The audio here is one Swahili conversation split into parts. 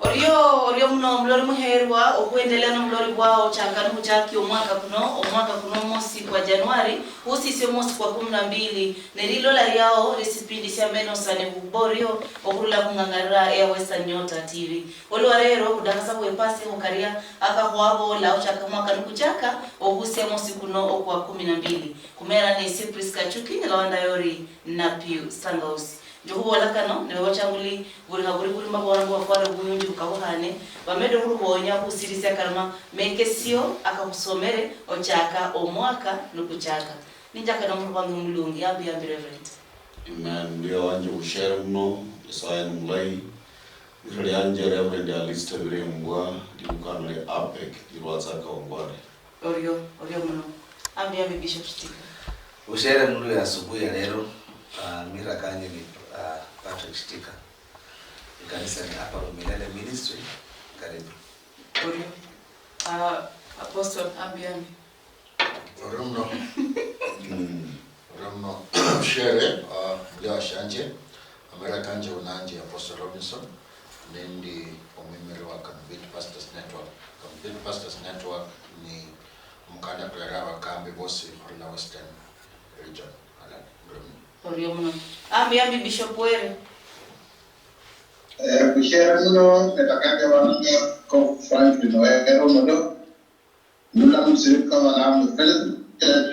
Orio mno mlori muherwa okuendelea no mlori wao changano mchaki omwaka kuno mosi kwa Januari usisi mosi kwa 12 nerilo la yao resipindi sia meno sane kuborio okurula kungangara ya Western Nyota TV olwarero kudakasa kwepasi okaria aka kwabo la uchaka mwaka nukuchaka obusia mosi kuno okwa 12 kumera ni Cyprus Kachuki ngelawanda yori na Piu Sangausi Johu walakano ne wachanguli buri mabora ngo kwara buyunji ukawahane bamedo kurubonya kusirisia karama mekesio akakusomere ochaka omwaka nukuchaka ninjaka na mungu wangu mulungi yabi reverend amen ndio wanje ushare mno Isaya mulai ndio anje reverend alista vile mbwa dikukanule apec dirwazaka ongware orio mno ambi bishop stika ushare mno ya asubuhi ya leo mira kanye ni Patrick Stika kanisa ni hapa Milele Ministry karibu orio apostle ambiani Oromno share ya shanje amera kanje unanje Apostle Robinson nendi omimere wa Convent Pastors Network ni mkanda klara wa kambi bosi la Western region orio mno ambi bishop were kushare mno netakanga wana ko Frank Noero modo mula msirika wala mfele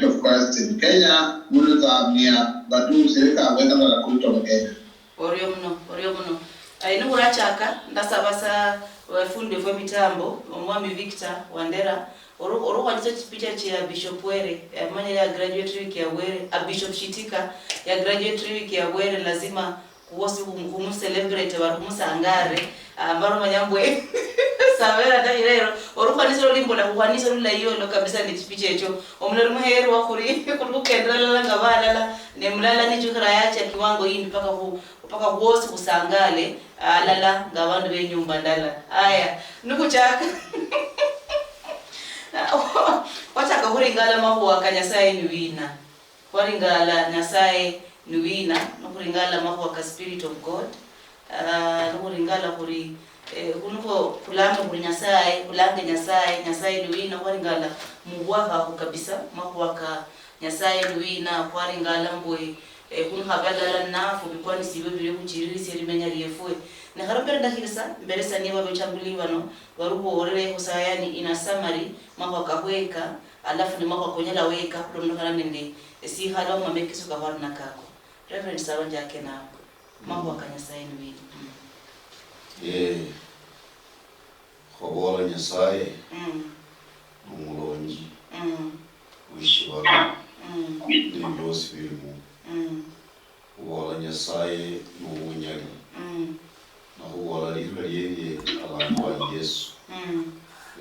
of Christ in Kenya mula zamia batu msirika wena la kulto Kenya orio mno ainu urachaka ndasabasa wafundi fo mitambo omwami Victor Wandera oro kwa ndicho chipicha cha Bishop Were manya ya graduate week ya Were Bishop Shitika ya graduate week ya Were lazima kuosi celebrate warumusa ambaro manyambwe Savera dairero oruka nisoro limbo la kuhanisa lula yolo kabisa ni chipiche echo omulero muheru wakuri kulukendela ngabala ne mulala ni chukara yacha kiwango hii mpaka kuosi kusangale lala ngabandu be nyumba ndala aya nukuchaka wataka huringala mahuwa kanyasaye niwina huringala nyasaye niwina nukuringala mahuwa ka spirit of God nukuringala huri kunuko kulanga kuri nyasaye niwina huringala muwaka ko kabisa mahuwa ka nyasaye niwina huringala mbwe kunhabala nafu bikwani sibe bire kuchiriri seri menyariyefwe na harapera dakirisa mbere sani babo chambuliwa no warubo orere kusayani ina summary mambo akaweka alafu ni mambo akonyela weka kulo kana nende si hala mameke suka varna kako reverend sawanja yake na mambo akanyasai ni khobola nyasaye umulonji wishibala ndosi bimu wala nyasaye n'ubunyari naho wala lirariye alanwa Yesu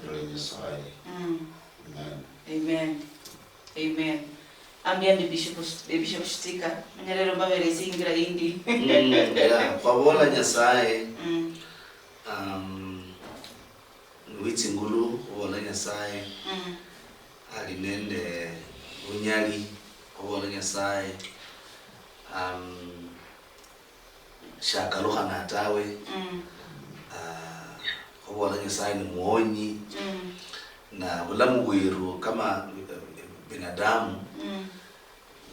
rare nyasaye amen ambiani bishop Stika nyalero mbabere singira indi kwa wala nyasaye witsi ngulu wala nyasaye alinende unyali wala nyasaye shaka loha na tawe wala nyasaye ni muonyi na wala mwiru kama binadamu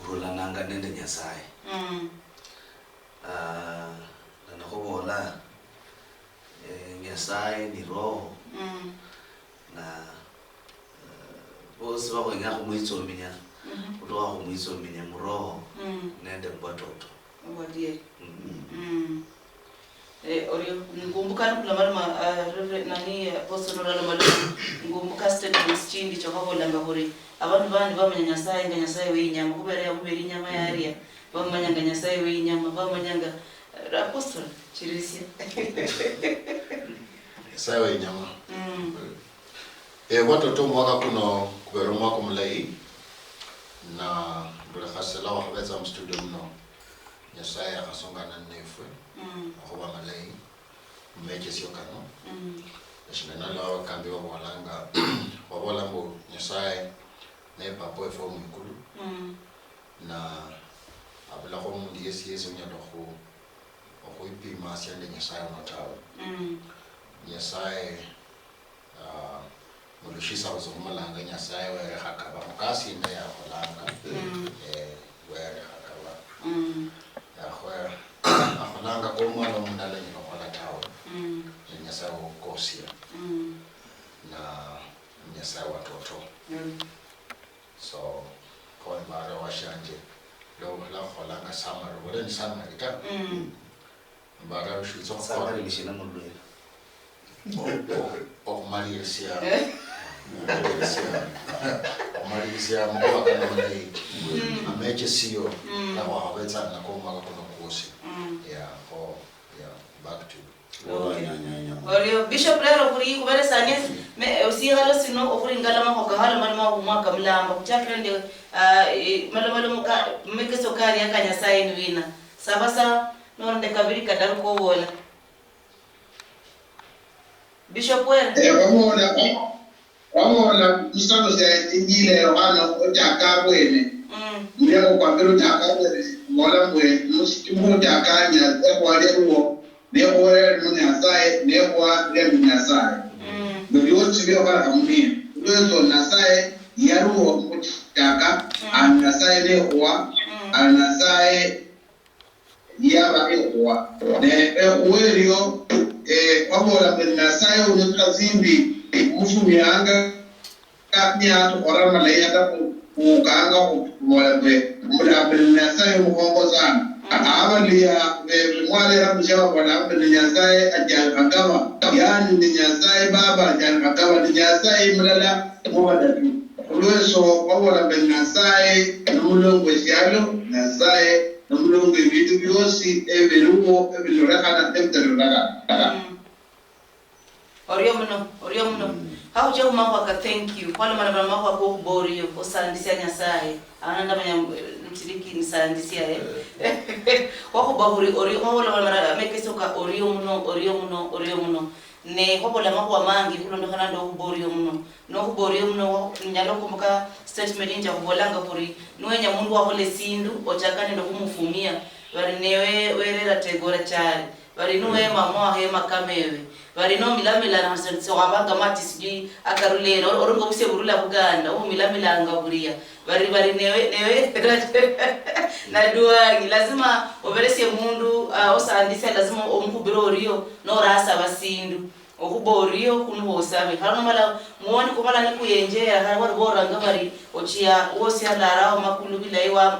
urula nanga nende nyasaye na nakobola nyasaye ni roho na bosi wako ngako mwitso minya kutoka kumwiso minya muroho nende mbatoto wadie orio ngumbuka kula mara reverend nani apostle Ronaldo Malulu ngumbuka statements chindi chokabola ngahori abantu bandi bamanya nyasaye we inyama kubera yakubera inyama yaria bamanya nyasaye we inyama bamanya apostle chirisia nyasaye we inyama watoto mwaka kuno kubera mwaka mulai na bula khasela wa habeza mstudio mno nyasaye akasongana nefwe akoba malai meje sio kano nashindana la kambi wa walanga wabola mbo nyasaye ne papo efo mukulu na abula ko mundi yesu nyado ko ipi masiande nyasaye notawo Nyasaye mulushisa uzomalanga Nyasaye were hakaba mukasi inde ya kolanga were hakaba ya khoya akolanga komwana umndala nyino kola tawo Nyasaye ukosia na Nyasaye watoto so kwa mara washanje lo la kolanga samar wala ni samar ita bara ushizo Samari mishina mulwe. Malaysia Malaysia mwa kana mali ameche sio na waweza na koma kuna kuosi back to Orio Bishop lero kuri kubere sanye me usigalo sino okuri ngala ma hokahala mali ma umwaka mlamba kuchakira ndio malo muka mekeso kali akanya sai wina sabasa no ndekabiri kadaru ko wona Bishop wena wamona msano za injile Yohana utaka bwene ndio kwa mbele utaka bwene mola bwe musikimu utakanya ekwale ruo nekwale munyasaye nekwa munyasaye ndio sibyo kala kamuni ndio nasaye yaruo utaka anasaye nekwa anasaye yaba ekwa ne ewerio wabola benasaye unokazimbi mufumyanga kapnya ora malaya ta ukanga kubola be muda benasaye muhongo sana abalia be mwale ramshawa bola benasaye ajal akaba yani benasaye baba ajal akaba benasaye mulala muwada tu ulweso wabola benasaye numulongo sialo nasaye numulongo vitu byosi eberuko ebeloraka ebeloraka Orio muno how je umako ka thank you kwala mana mako ko borio osandisia Nyasaye ananda manya mtiriki nisandisia wako bahuri orio wala mara mekeso ka orio muno ne kobola mako amangi kulondo kana ndo borio muno no borio muno nyalo kumuka statement nja kubolanga kuri nwenya mundu wako le sindu ochakane ndo kumufumia bari newe werera tegora chari bari nuwe mama hema kamewe bari no milamila na so abanga mati siji akarulero orongo buse burula buganda o milamila ngaburia bari newe na duangi lazima oberese mundu osandisa lazima omukubiro orio no rasa basindu okuborio kunu osabe hano mala muone kumala ne kuyenjea hano boranga bari ochia wosi alara makulu bila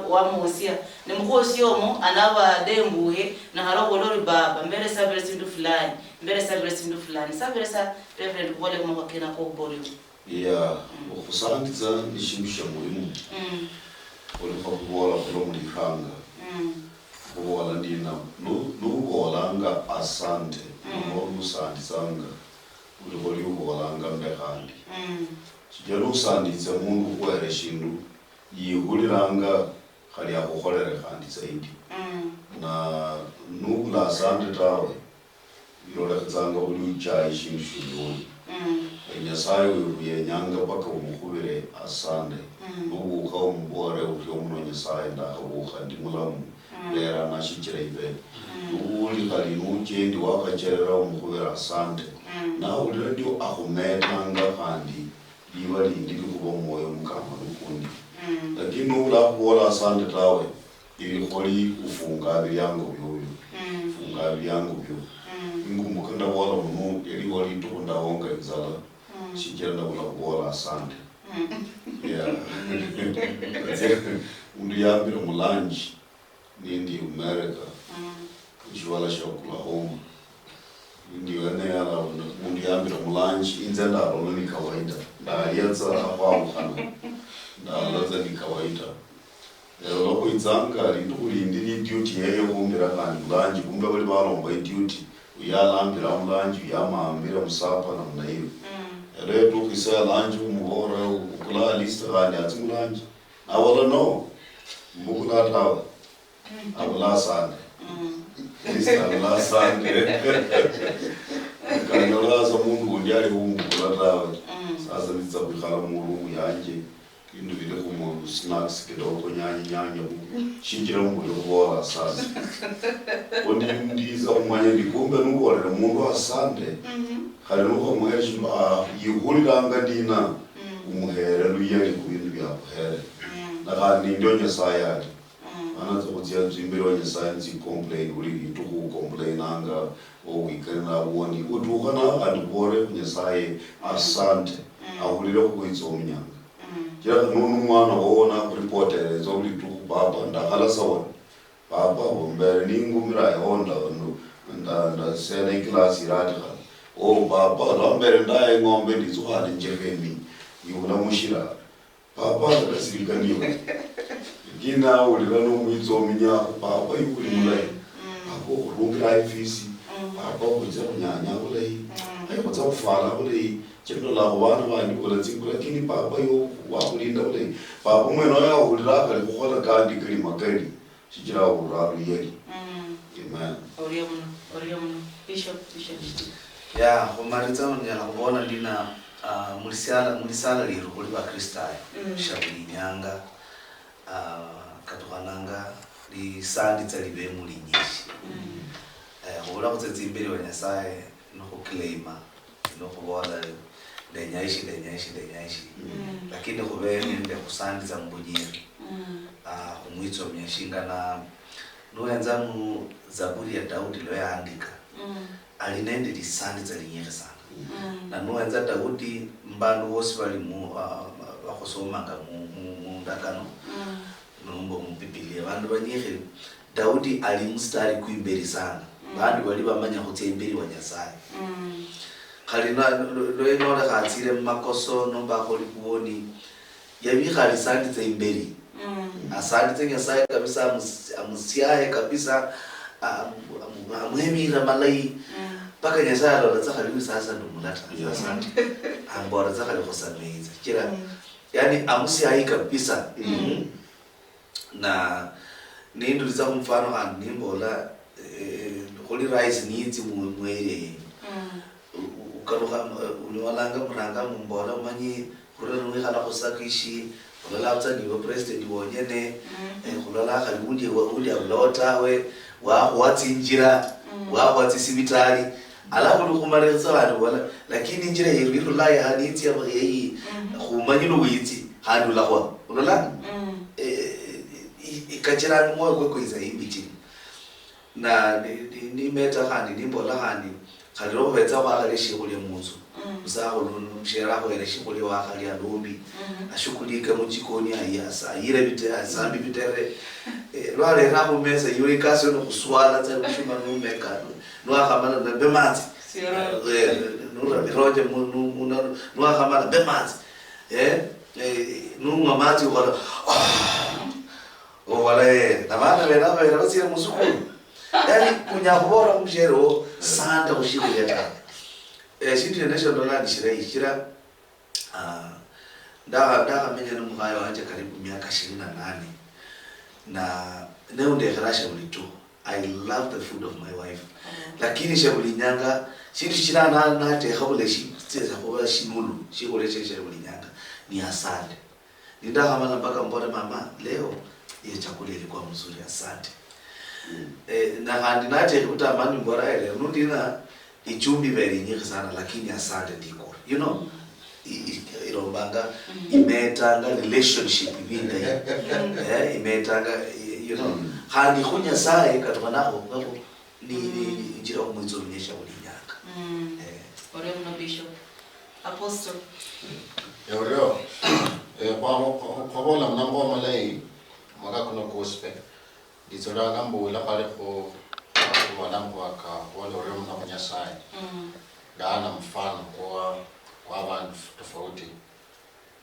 wa mosia ne mukosi omo anaba dembuhe na haro golori baba mbele sabere sindu fulani sabere sa reverend kubole kuma kwakena ko borio okusandiza nishimisha mulimu olifa kubola kulomulihanga kubola ndina nubolanga asante numusandizanga uliboli ubolanga mbekandi kijalo usandiza mundu kwere shindu yihuliranga khali akukholere khandi zaidi na nubula asante tawe yolekizanga uli uchayi shindu shiyoni Nyasaye uyenyanga paka umukhubire asante nubuka umubore utyo muno Nyasaye ndakhubuka ndi mulamu lera nashichira ibe uli khali nuchendi wakacherera umukhubire asante na uli ndio akhumetanga khandi liba lindili kuba moyo mukama lukundi lakini ula kubola asante tawe ili kholi ufunga byango byo ngumukanda wala muno eli wali tukunda wonga izala shikenda kula kubola asante undu yambira mulanji nindi America njwala shokula home ndi wane ala undu yambira mulanji inzenda ro ni kawaida ndayatsa apawo kana ndalaza ni kawaida loko izanga lindulindiri duty yeyo kumbira kandi mulanji kumbe bali balomba duty uyalambira mulanji uyamambira musapa na munayo leto kisa lanji umuhora ukula lista kandi ati mulanji awala no mukula tawe awala sande lista awala sande kanyola za mundu undiali umukula tawe sasa nitsa bikhala mulungu yanje Indu vile kumo snacks kidogo nyanya shinjira mbulo bora sana. Oni ndiza umanye ndikumbe nubolera mundu asande. Kale nuko mweshi yihuliranga ndina umuhere luyeli kubintu byakuhere. Nakandi ndio Nyasaye ali. Anaza kutia nzimbiro Nyasaye complain uli into ku complain anga o wikana woni udukana adibore Nyasaye asante ahulire kuitso omnyanga. Kira nunu mwana wona reporter zobli tu baba ndakala sawa baba bombere ningumira yonda nda sele class iradical o baba lombere ndaye ngombe ndizuhale njeveni yuna mushira baba ndasilikaniyo gina ulira no mwitso minya baba yuli mulai ako rungira ifisi baba kuja kunyanya ulai ayo kutafala ulai chendo la bana bandi kola tsikula kini baba yo wa kulinda ule baba mweno ya ulira kali kukola kandi kali makali sijira uraru yeli amen Oriamuno bishop ya kumaritsa unyala kubona ndina mulisala lero kuli ba kristayo shabuli nyanga katukananga li sandi tsalibe mulinyishi kubula kutsetsa imbere wa Nyasaye no kuklaima no kubona lenyaishi lakini kubeni nde kusandiza mbujiri umwitso myashinga na noyanza mu Zaburi ya Daudi lo yaandika alinende lisandiza linyere sana na noyanza Daudi mbandu wose bali mu bakosomanga mu ndakano nombo mu Biblia bandu banyere Daudi ali mstari kuimberi sana bandu bali bamanya kutse imberi wa Nyasaye khalina loino la khatsile makoso nomba kholi kuoni yabi khali sanditse imberi asanditse Nyasaye kabisa amusiaye kabisa amwemira malai paka Nyasaye lo tsakhali sasa ndumulata asante ambora tsakhali khosameiza kira yani amusiaye kabisa na nindu za mfano hani nimbola kholi rice needs mwere ukaruka uliwalanga muranga mumbola manyi kurana wikhala khosakishi kulala tsani president wonyene kulala khaludi uli alota we wa tsinjira wa tsibitali alafu lukumareza vanhu wala lakini njira yeru la ya haniti ya yeyi khumanyi lo witsi handu la kwa ulala ikachira mwa kwa iza imbichi na ni meta khandi nimbola khandi khalo betsa ba gale shikule mutsu usaho mshera ho ele shikule wa khali alombi ashukulika mujikoni ayasa ayire bite asambi bitere lwale rabo mesa yuri kaso no kuswala tsa kushuma no meka no akhamana na bematsi no roje no akhamana bematsi no ngamati wala wala tamana bena basira musukulu yani kunyabora mjero sanda kushirika shindu national land shira ndaga menya no muhayo wanje karibu miaka 28 na neunde kharasha bulitu. I love the food of my wife lakini shabuli nyanga shindu shira na te khabule shi tseza kwa shinulu shikole shabuli nyanga ni asante nindaga mala mpaka mbona mama leo ile chakula ilikuwa mzuri asante na handi nate kutamani mbora ile nundina ichumbi very nyingi sana lakini asante ndiko you know irombanga imetanga relationship ibinda imetanga you know handi khunya sae katwanako ngako ni njira umwizo lunyesha ulinyaka ore mno bishop apostle Yo kwa bola mnambo malai maka kuno gospel ditsora ngambo la pare ko wanambo aka wale ore mna Nyasaye dana mfano kwa abantu tofauti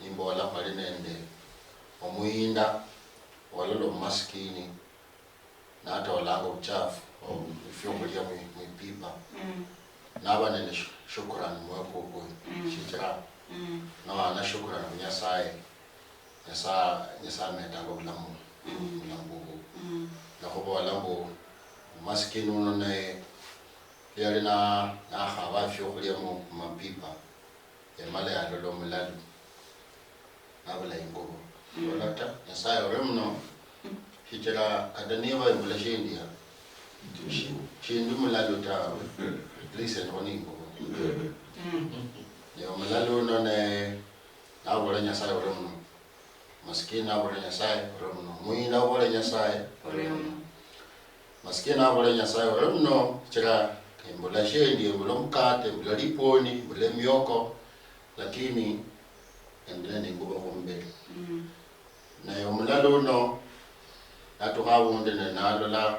nimbo la pare nende omuinda walolo maskini na hata walanga uchafu ifyokulia mwipipa naba nende shukrani mwako kwa shijara na ana shukrani Nyasaye Nyasaye metango mlamu na khobo walambo maskini unone yale na khaba fyokulia mwipipa emale ya lolo mulalu abala ingobo olata nyasaye oremno hijira kadaniwa ibula shindia shindu mulalo tawe listen oni ingobo yo mulalo none abula nyasaye oremno maskini abula nyasaye oremno muina abula nyasaye oremno maskini abula nyasaye oremno hijira ibula shindia ibula mkate ibula liponi ibula mioko lakini endeni nguba kumbele na yo mulalo no atu hawunde nalo la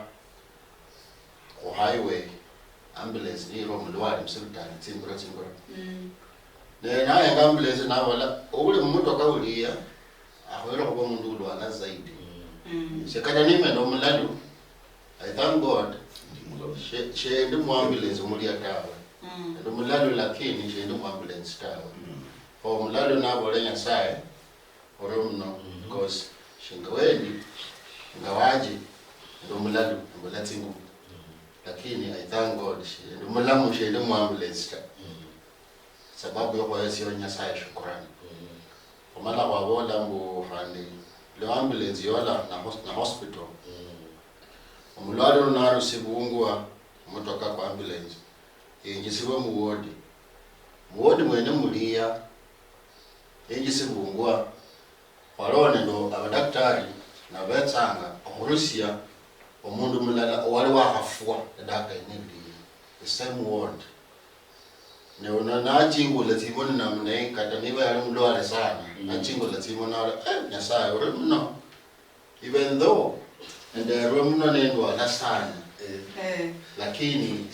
ko highway ambulance ni ro mulwali msibitani tsimbura ne na ya ambulance na wala ule mmoto kaulia ahwera kuba mundu ulwana zaidi sekana nime no mulalo I thank God she ndi mu ambulance mulia tawe ndo mulalo lakini she ndi mu ambulance tawe o mulalo na bole nyasaye oromno because shingaweni ngawaji ndo mulalo mbolatsingu lakini I thank God ndo mulamu she ndi mu ambulance sababu yo kwa sio nyasaye shukrani omala wabola mbo hani le ambulance yola na hospital omulalo naro sibungwa motoka kwa ambulance yengisiwe mu ward mwene mulia yengisiwe walone ndo abadaktari na betsanga omurusia omundu mulala wali wakafua ndaka inindi the same ward ne ona na jingo latimo na mne kata niba yali mulwale sana na jingo latimo na nyasaye oremno even though and the room no nendo la sana lakini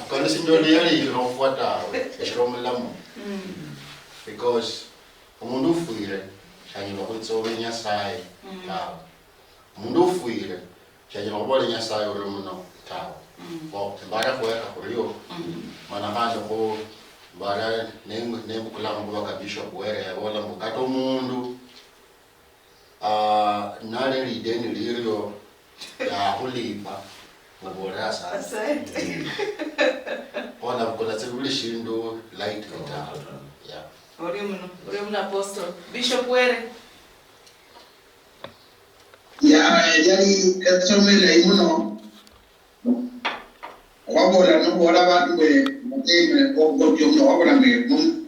kwa sindo yali irofuata ishiromlamu because umundu fuire chanyo kwitso nyasaye tawo umundu fuire chanyo bole nyasaye oremno tawo ko bara kweka kuriyo mana hande ko bara nembu kulambo ka bishop were wala mukato mundu nale lideni lirio ya kulipa muborasa Asante. ona bukola tsebule shindo light guitar yeah Oriumno apostle Bishop were yali esomele imuno wabola no wala bantu be muteme ogotyo no wabola me mun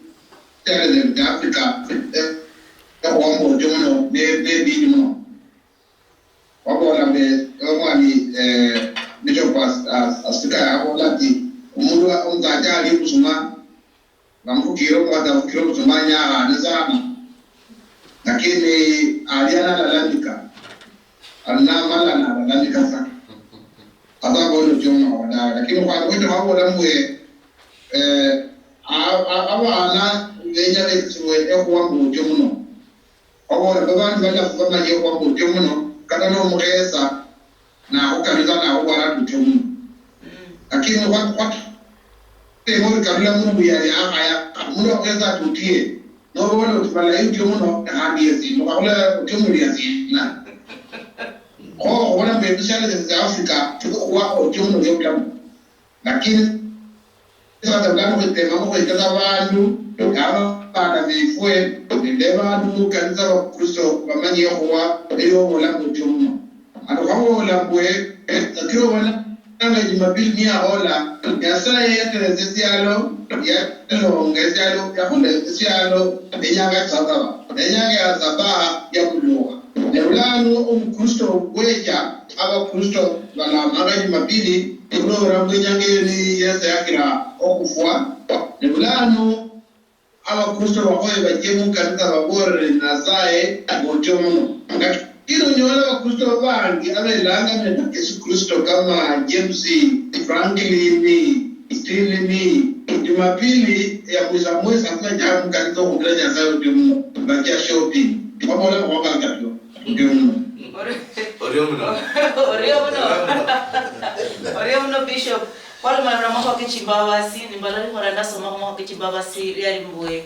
tele de Africa wambo jono be bi no wabola me omani nijo pas asika abola ti umuntu umgajali kusuma bamukiro kwada ukiro kusuma nyara nzama lakini aliana lalamika anamala na lalamika sana ata bono jono wada lakini kwa wote wabola mwe ana leja lesuwe ekwambo jono obola babantu bala kufama yekwambo jono kada no mugesa na ukaniza na ubara tutumu lakini kwa temo kabla mungu yale haya mungu aweza tutie no bolo tufala hiyo mungu hadi yezi no kabla tutumu yezi na ko wana mbebishana za Afrika tuko tutumu ndio klabu lakini sasa tabano kutema kwa ikaza bantu kama pana vifue ndeba ndu kanisa wa Kristo bamanye kwa ndio wala tutumu ando la bwe takiro wana kama Jumapili ni ahola ya saa ya televisialo ya ngezalo ya televisialo enyanga tsaba enyanga tsaba ya kuloa neulano umkristo weja aba kristo bala mara Jumapili program enyanga ni yesa yakira okufwa neulano aba kristo bakoye bajemu kanisa babore nazae abotomo kilo nyola wa Kristo bangi abelanga na Yesu Kristo kama James Franklin Stephen Jumapili ya mwezi kwa jamu kanisa kugraja zao ndio bakia shopping wabola kwa kanisa ndio Oriumno Bishop wale mara mako kichimbawasi ni balali mara soma mako kichimbawasi ya mbwe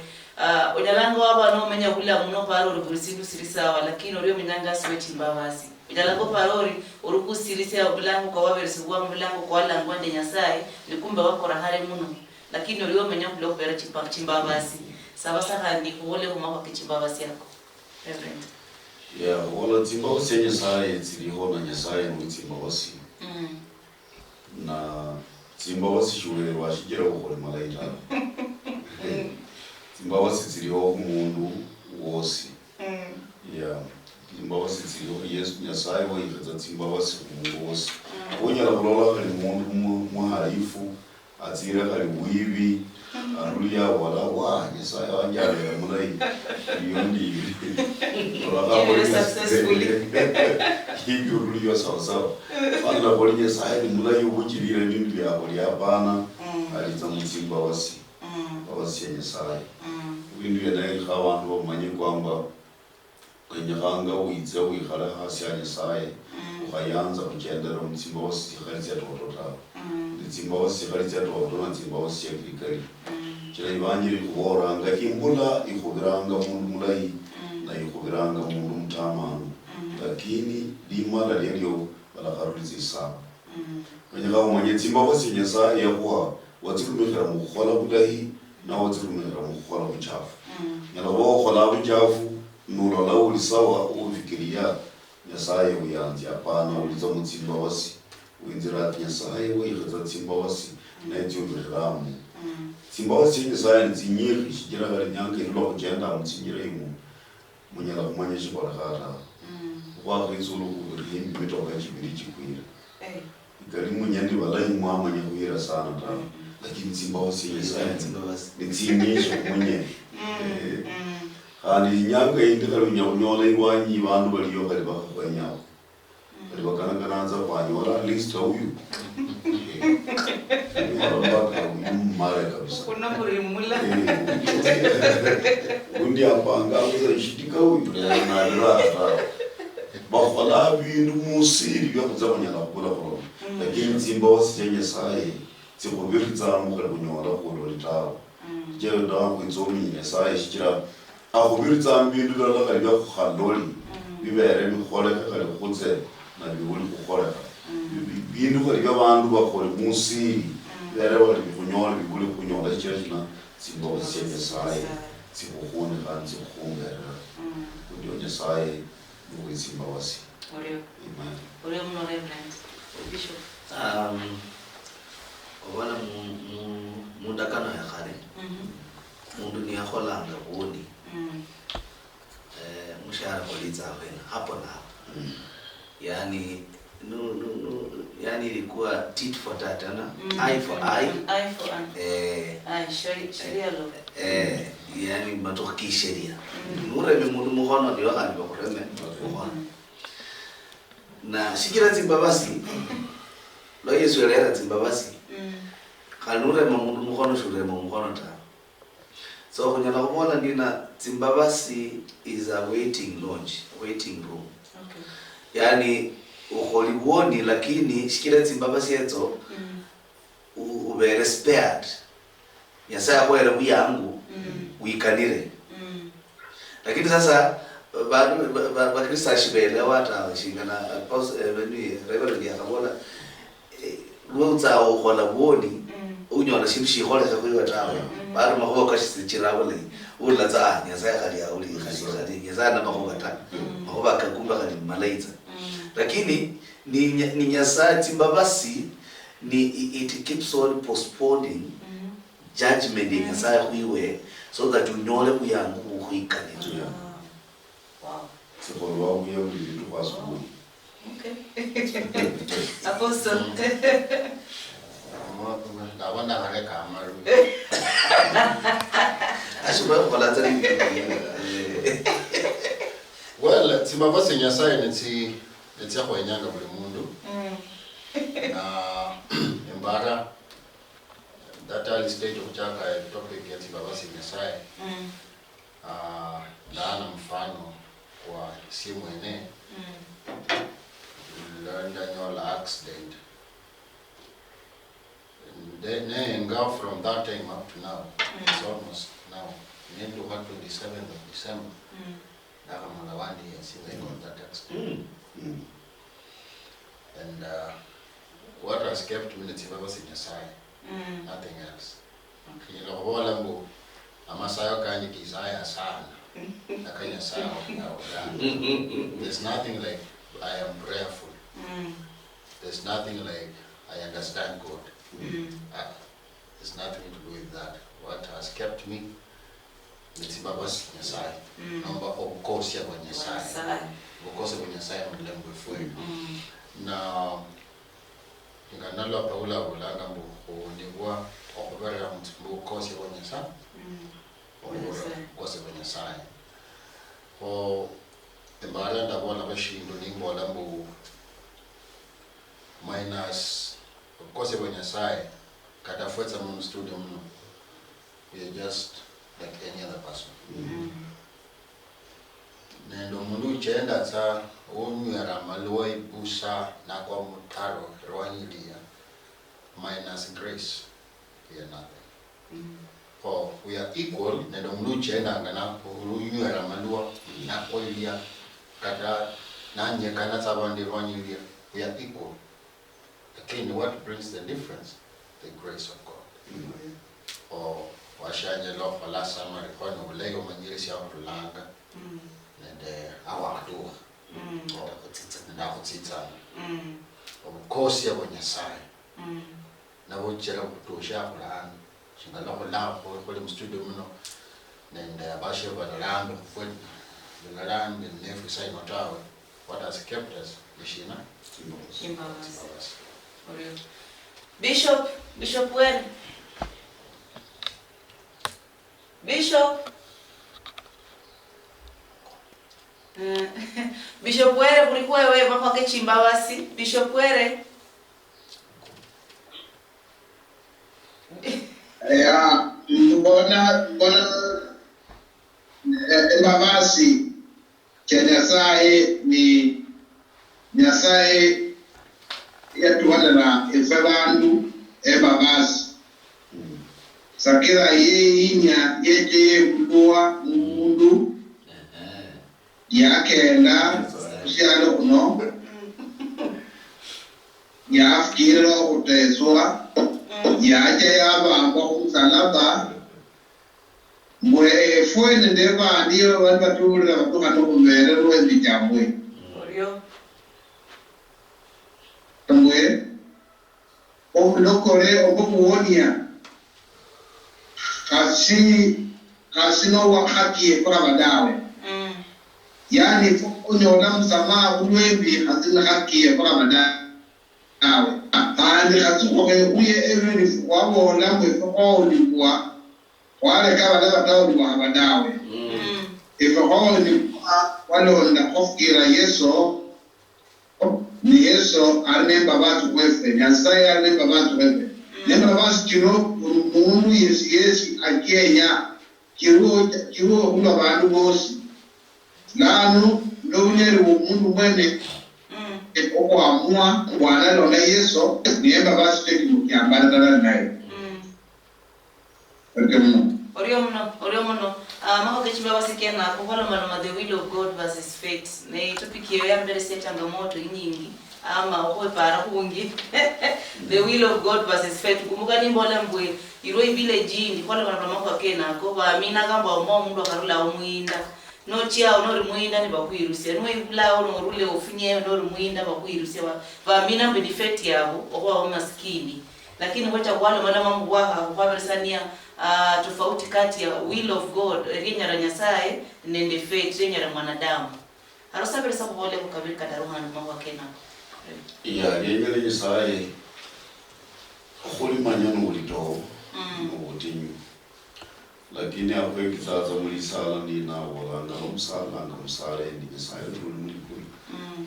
ujalango aba no menya kula muno paro rubusindu sirisawa lakini oriyo minanga sweti mbawasi ujalango parori uruku sirisia obulango kwa waverisi bwa mbulango kwa wala ngwande nyasaye likumbe wako rahare muno lakini oriyo menya kula opera chimbawasi sawa saha ndi kuole kwa mako kichimbawasi yako Reverend. Yeah, wala tsimba wasi ya Nyasaye tsiliho na Nyasaye ni tsimba wasi. Na tsimba wasi shule washijira ukole malaita. Tsimba wasi tsiliho kumundu wosi. Yeah. Tsimba wasi tsiliho Yesu Nyasaye wa ifeza tsimba wasi kumundu wosi. Kunyala kulola kali mundu muhalifu, atira kali wivi, anulia wala wa Nyasaye wanjale mulai. Yondi. Hivyo ruliyo sawa sawa. Fana boli Nyasaye ni mulai ubukirira bintu byabo lyabana aliza mutsimba wasi. Wasi ya Nyasaye. Bintu yanaye abantu bamanye kwamba kwenyakanga wiza wikhala hasi ya Nyasaye ukayanza kugendera mutsimba wasi khalitsa totota. Mutsimba wasi khalitsa totota na tsimba wasi ya kirikari. Kira ibanjiri kuboranga imbula ikubiranga mundu mulai na ikubiranga mundu mutamanu. Lakini limala lelyo balakaruliza isaba. Kwenyaka umanye tsimba wasi Nyasaye yakuwa watsikumikira mukukhola bulahi na watsikumikira mukukhola buchafu. Nyala wakhola buchafu nulola uli sawa ufikiria Nyasaye uyanzi hapana uliza mutsimba wasi uinzira ati Nyasaye wikhaza tsimba wasi na etiyomiriramu. Tsimba wasi Nyasaye nzinyiri shigira kali nyanka ilulo kugenda mutsinjira imu munyala kumanya shikola khata. Wako izulu kurimbi mitoka chibiri chikwira. Ikali munyandi wala imwamanya kuira sana ta. Lakini tsimba wasi Nyasaye nzinyisho munye. Kandi nyanga indikalo nyaunyola iwanyi bantu baliyo kali bakanyako. Kali bakanakanza kwanyola list huyu. Mara kabisa. Kuna murimula. Undi apanga uzashidika huyu na rata. Bakhola bintu musiri byakuzabanya nakula ko. Lakini tsimba wasi Nyasaye tsikubiriza mukala kunyola ko litawo. Je ndawo kwitsomi Nyasaye shikira akubiriza mbindu dala kali bakhaloli bibere bikhole kali khutse na bibuli kukhole bindu kali abantu bakhole musiri bere bali kunyola bibuli kunyola cheshina tsimba wasi Nyasaye tsibukhone kanzi khungera ndio Nyasaye tsimba wasi. Ore mno Reverend Bishop. Obana mundakana ya khale. Mundu ni akholanga boni. Mushahara kuliza wena hapo na hapo. Yani yani ilikuwa tit for tat ana eye for eye. Eye for eye. Sheria lo. Yani matoki sheria. Mureme mundu muhono ndio kandi bakureme. Na shikira tsimba basi. Lo Yesu elera tsimba basi. Kanure mundu muhono shure muhono ta. So kunyala kumola ndina tsimba basi is a waiting room. Okay. Yani ukholi woni lakini shikira tsimba basi yezo ube spared. Yasa kwela buyangu uikanire. Lakini sasa ba Kristo ashibele wata shingana ni Reverend yakabona luza ukhola woni unyola shimshi khole za kuiwa tawe bado mahoka kashisichirabule ula za Nyasaye kali ya uli kali Nyasaye na mahoka ta mahoka kakumba kali malaika. Lakini ni Nyasaye tsimba basi ni it keeps on postponing judgment in Nyasaye kuiwe so that unyole kuyangu kuikanira. Wow. Sikolo wao yao ndio kwa sababu. Okay. Apostle. Ndabona kare kamaru. Ashuba wala tani. Well, tsimba wasi Nyasaye nitsi kwenyanga buli mundu. Na embara that early stage of chaka topic ya tsimba wasi Nyasaye. Ndana mfano kwa simu ene. Learned annual accident. Then go from that time up to now. It's almost now. Into 27th of December. Nakamala 1 year since I got that accident. And what has kept me is Nyasaye. Nothing else. Kila wala mbo amasayo kanyi kizaya sana. Akanya saya there's nothing like I am prayerful. There's nothing like I understand God. There's nothing to do with that. What has kept me nitibabasi nyasai. Nomba okosi ya nyasai. Okosi ya nyasai mlembo fwe. Na nganalo paula ulanga mbo niwa okubera mbo okosi ya nyasai. Okosi ya nyasai. O embala ndabona bashindo nimbola mbo minus okosi ya nyasai kada fwetsa mu studio muno. We are just like any other person. Nendo mundu chenda tsa onywera maluwa ibusa na kwa mutaro rwanyilia minus grace we are nothing. For we are equal. Nendo mundu chenda ngana onywera maluwa na kwa ilia kata nanye kana tsabandi rwanyilia we are equal. Again, what brings the difference? The grace of God. Or washanye lo la sama rekono ulego manyirisi ya rulanga nende awakdu na kutsitsa obukosi ya bonyasai na bujera kutosha kulanga shingala kulapho kule studio muno nende abashe balambe kufuni ngalambe nefu sai notawe. What has kept us mishina Chimbawasi. Bishop when Bishop Bishop Were kulikuwa wewe hapa kwa Chimbawasi. Bishop Were ya mbona Embabasi Nyasaye ni Nyasaye yatuwala na efabandu Embabasi sakira yinya yete kuwa mundu yakenda kusyalo kuno yafikira utezwa yaje yabangwa kumsalaba mwe fwene ndeba ndiyo wabatulira batuka nokumera lwebijamwe Orio mwe omulokole obuwonia kasino wakati kwa badawe yani unyola msamaha ulwembi hasina haki kwa badawe andi hasuko uye eveni wabona mwe kwa ulikuwa wale kama dawa tawo ni badawe ifa kwa ni wale onda kofira Yesu ni Yesu anemba batu kwefe Nyasaye anemba batu kwefe nemba basi kiro mundu Yesu akenya kiro hula bandu bosi nanu ndonyeri mundu mwene eko amua wana lona Yesu nemba basi tekimukiambana dala naye Orio muno mako Chimbawasi kena kuhola manoma the will of God versus fate ne topic ya mbele seta changamoto nyingi ama okwe para kungi the will of God versus fate kumbuka nimbola mbwe iroi village ndi kola bana mako kena ko baamina kamba omo mundu akarula omwinda no chia onori mwinda ni bakwirusia no ibula onorule ofunye onori mwinda bakwirusia baamina benefit yabo okwa maskini lakini wacha wale wana mambo waka kwa bersania tofauti kati ya will of God rinya la Nyasaye nende fate rinya la mwanadamu harusa belesa kubole kukabili kadaruhana mambo kena ya rinya la Nyasaye kholi manyano ulito ubutinyu lakini akwe kizaza muri sala ni na wala umsala ndi Nyasaye tuli muri kuri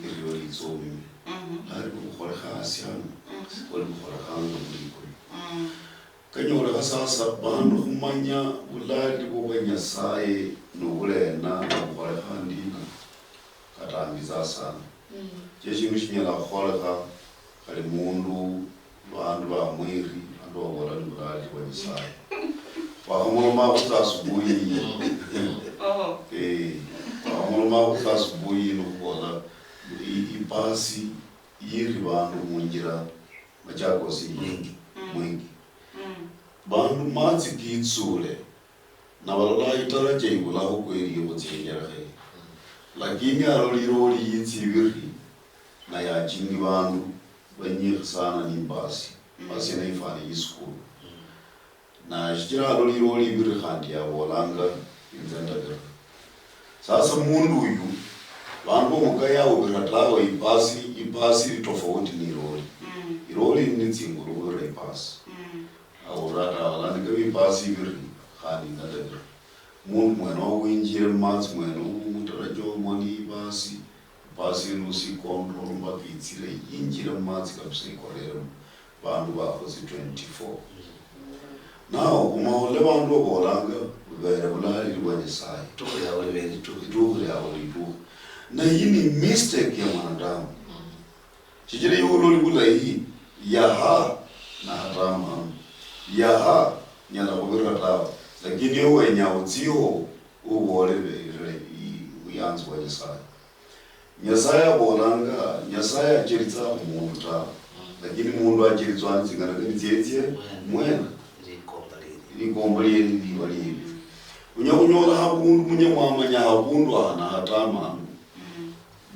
iriyo litsomi hari kukhora khasiano wali kukhora khanga muri kuri kanyora sasa bandu kumanya bulali bwo Nyasaye nobulena nobukhola khandina katambiza sana kyeshintu shinyala kukholeka kali mundu bandu bamwiri andu babola ni bulali bwa Nyasaye wakamuloma kusa asubuhi wakamuloma kusa asubuhi nokubola ipasi yiri bandu munjira machakosi mwingi bandu matsi kitsule na balala itaraje ibula ukweli yotsengera he lakini aroliroli yitsibiri na ya jingi bantu banyir sana ni basi na ifani yisukulu na shikira aroliroli biri khandi ya bolanga inzenda dera sasa mundu uyu bantu mukaya ubiratawa ibasi tofauti ni iroli ni tsinguru re ibasi aurata wala ni ibasi biri khandi ndadera mundu mweno winjire matsi mweno mutarajo mwani basi nusi control mbapitsire injire matsi kabisa ikorera bantu bakoze 24 now kumahole bantu bolanga bere bulali rwanye sai tukuri yawe bere tukuri yawe tu na hii ni mistake ya mwanadamu chijire yulo libula hii yaha na harama yaha nyala kubira tawa lakini wewe nyautio ubole bere uyanzu wa Yesaya Yesaya bolanga Yesaya achiritsa umuntu ta lakini mundu achiritswa nzingana nzietse mwena ikombali libali unyola habundu munyamwamanya habundu ana hatama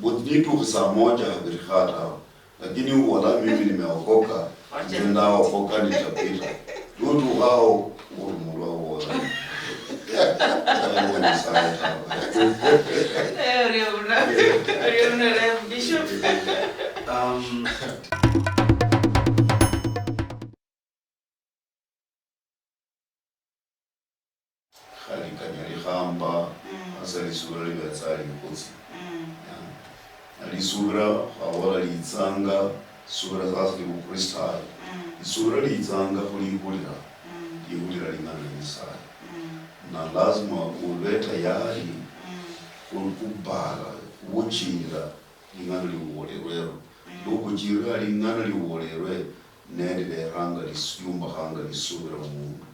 botnitu saa moja habirikata lakini wala mimi nimeokoka nenda okoka nitapita ndio hao urumulwa wala Bishop. Khali kanyari khamba asali sura libatsali kutsi alisura awala litsanga sura zasli ukristal sura litsanga kulihulira ihulira lingana nisai na lazima ube tayari kubala kuchira lingana liwolerwe lokujira lingana liwolerwe nende ranga lisyumba hanga lisura mundu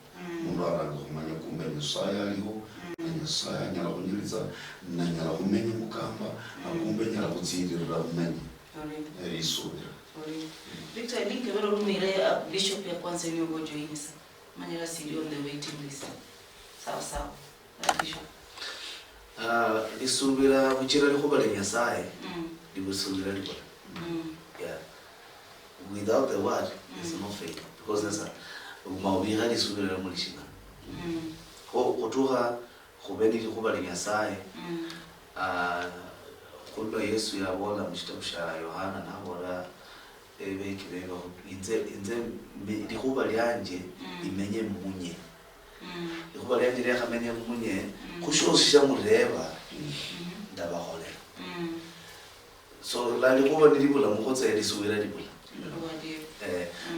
mundu aranga kumanya kumbe Yesaya aliho Yesaya nyala kunyiriza na nyala kumenya mukamba na kumbe nyala kutsindira kumenya isura Victor, I think wewe rumire bishop ya kwanza ni ugonjo inisa manyala siri on the waiting list sawa bishop lisubira kuchira likubale Nyasaye libusubira likubale yeah without the word there's no faith because there's a mawira lisubira mulishinga kutuha kubeni likubale Nyasaye kulwa Yesu ya bola mshitabu sha Yohana na bola ebekibega inze likuba lyanje imenye munye likuba lyanje lyakamenye munye kushoshisha mureba ndabahole so la likuba nilibula mukotsa elisubira libula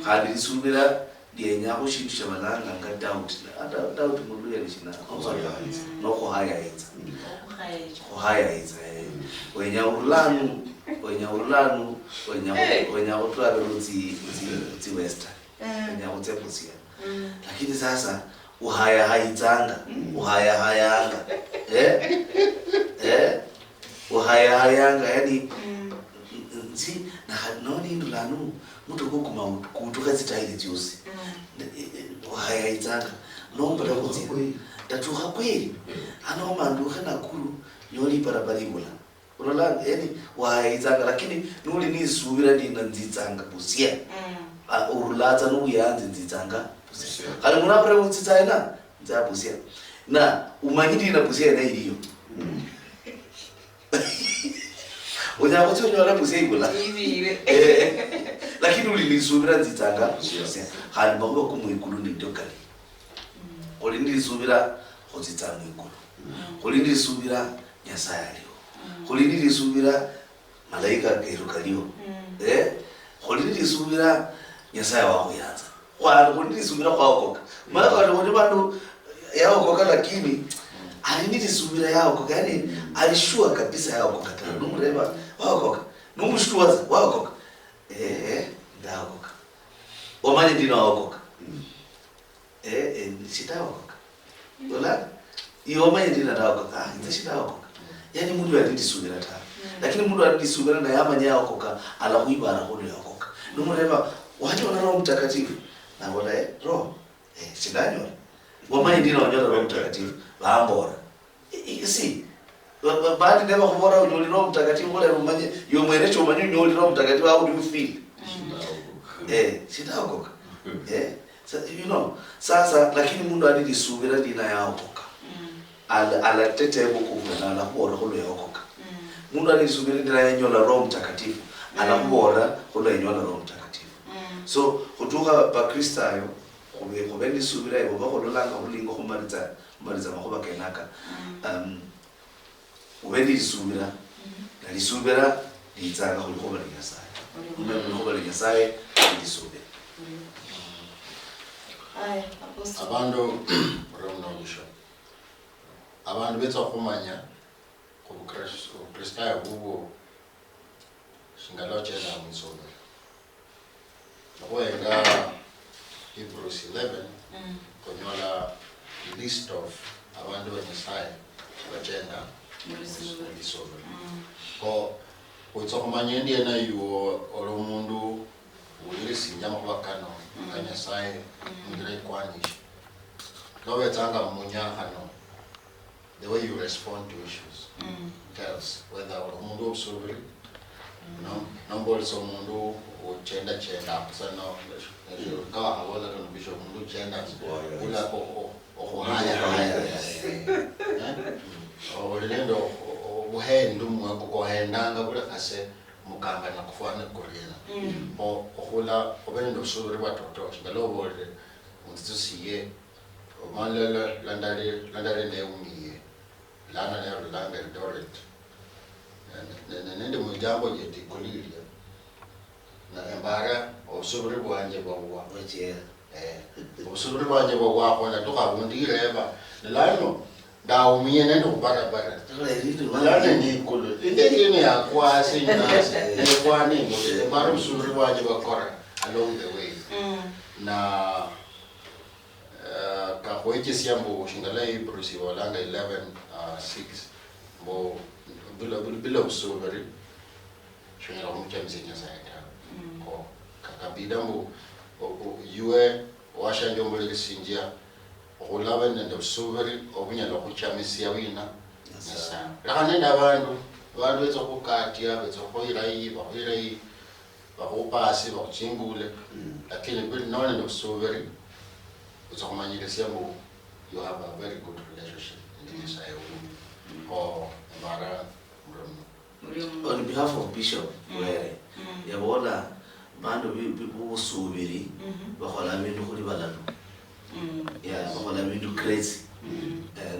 kandi lisubira lyenya kushintu shabalanga nga doubt mundu yalishina noko haya itsa wenya urlanu wenya utwala uti western wenya utepusia lakini sasa uhaya haitanga uhaya hayanga yani nzi na noni ndulanu mtu kukuma kutuka zitaili juzi uhaya haitanga nombala kuti tatuha kweli anoma nduka nakuru nyoli parabalibula unola yani waizanga lakini nuli nisubira ndina nzitsanga busia urulaza nuyanze nzitsanga busia kale muna pare utsitsaina nza busia na umanyidi na busia na iliyo unyako tsonyo la busia ibula lakini uli nisubira nzitsanga busia hali bako kumwikulu ndokali oli ndisubira khotsitsanga ikulu oli ndisubira Nyasaye Holini lisubira malaika kerukaliyo holini lisubira Nyasaye wako yanza holini lisubira kwaokoka mara wale bantu yaokoka lakini alini lisubira yaokoka yani alishua kabisa yaokoka tena numureba waokoka numushtuaza waokoka ndaokoka omanye ndino waokoka sitaokoka dola iyo omanye ndino ndaokoka nze sitaokoka yani mundu alindisubira ta lakini mundu alindisubira na yamanya yaokoka alakuibara hono yaokoka numureba wacho na Roho Mtakatifu na bola roho sidanywa ngoma ndino wanyola Roho Mtakatifu baambora isi baadi ndeba kubora unyoli Roho Mtakatifu ngole rumanye yo mwerecho umanyu unyoli Roho Mtakatifu how do you feel sitaokoka so, you know sasa lakini mundu alilisubira dina yaokoka alatete bukuvuna na kubora kulo yaokoka mundu alilisubira dina yanyola Roho Mtakatifu anakubora kulo yanyola Roho Mtakatifu so kutuka bakristayo kubeni subira ibo bakololanga ulingo kumaliza makuba kenaka ubeni subira nalisubira lizanga kulikoba linyasaye kulikoba linyasaye lisubira abantu romnogisho abantu betsa kumanya kubukristaya bubo singalochela mutsobe nakoyenga Hebrews 11 konyola list of abantu beNyesaya bajenda mutsobe ko utsokumanya ndiena yuo olomundu ulisinya mabakano kanyasaye ngire kwanisha lowe tanga munya hano the way you respond to issues tells whether umuntu observer no so mundu uchenda kusana kawa hawola kana bisho mundu chenda ula ko haya olendo uhendu mukohendanga kula kase mukanga na kufana korena ohula obendo observer batoto ngalobole untsusiye omalala landale ne umiye lana ne langa doret nende mujambo yeti koliria na embara observer bwanje bwa observer bwanje bwa kona to kabundireba lano ndaumiye nendo kubarabara lana ni kolo ndene yakwa sinyasa kwa nini embara observer bwanje bakora along the way na kahoike siambo shingala Hebrews walanga 11:6 bo bila usubiri shingala mchamzinya sana ko kakabida mbo yue washa njombo lisinjia olaba nende usubiri obunya lokuchamisia wina sana lakini abantu betso kukatia betso koirai bakupasi bakuchingule lakini bila none nende usubiri utsokumanyile siambo you have a very good relationship in this or mara on behalf of Bishop where yabola bandu bibusubiri bakhola bintu kuli balalo bakhola bintu crazy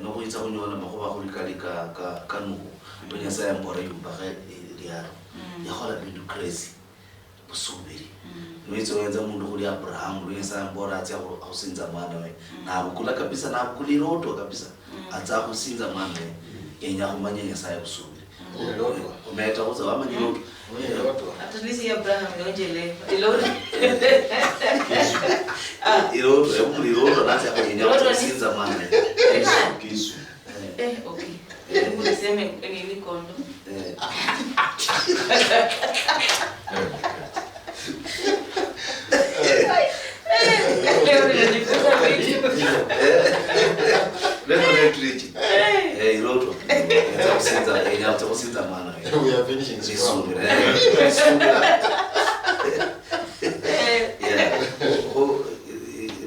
no kuitsa kunyola makuba kuli kalika kanuku bonyasa ya mbora yumbaga liaro yakhola bintu crazy busubiri Mwizo wenza mundu kuli Abraham wenza mbora atya kusinza mwana we na kula kabisa na kuliroto kabisa atya kusinza mwana we yenya kumanya Nyasaye busubiri umeta kuza wamanya roto atunisi Abraham yonjele iloto iroto emuliroto natya kuyenya kusinza mwana kisu okay muliseme ni kondo we are finishing strong.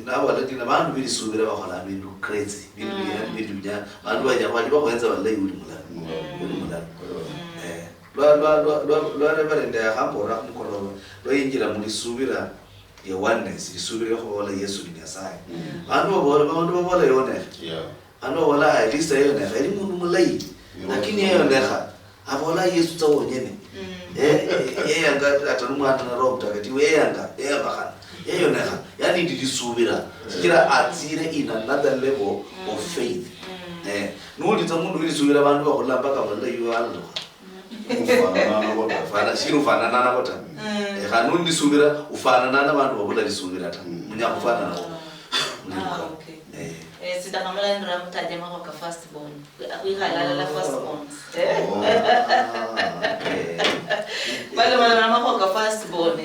Now lakini abantu bilisubira bakhola bintu crazy bintu bya abantu bajya bakwenza bale uri mulalo lwa reverend ya hambora mukoro lo yinjira muri subira ya oneness isubira ko wala Yesu ni Nyasaye abantu babola yone ano wala at least yone ari mundu mulai lakini yone abola Yesu tawonyene yanga atanumwana na Roho Mtakatifu yanga bakana yone yani ndilisubira kira atire in another level of faith nuli tamundu ilisubira abantu bakola mpaka mulai yalo ufana shiro ufana nana kota kanuni subira ufana nana bantu babola lisubira ta munya kufana nao okay sitakamala ndira mutaje mako ka first born akuihalala la first born wale mako ka first born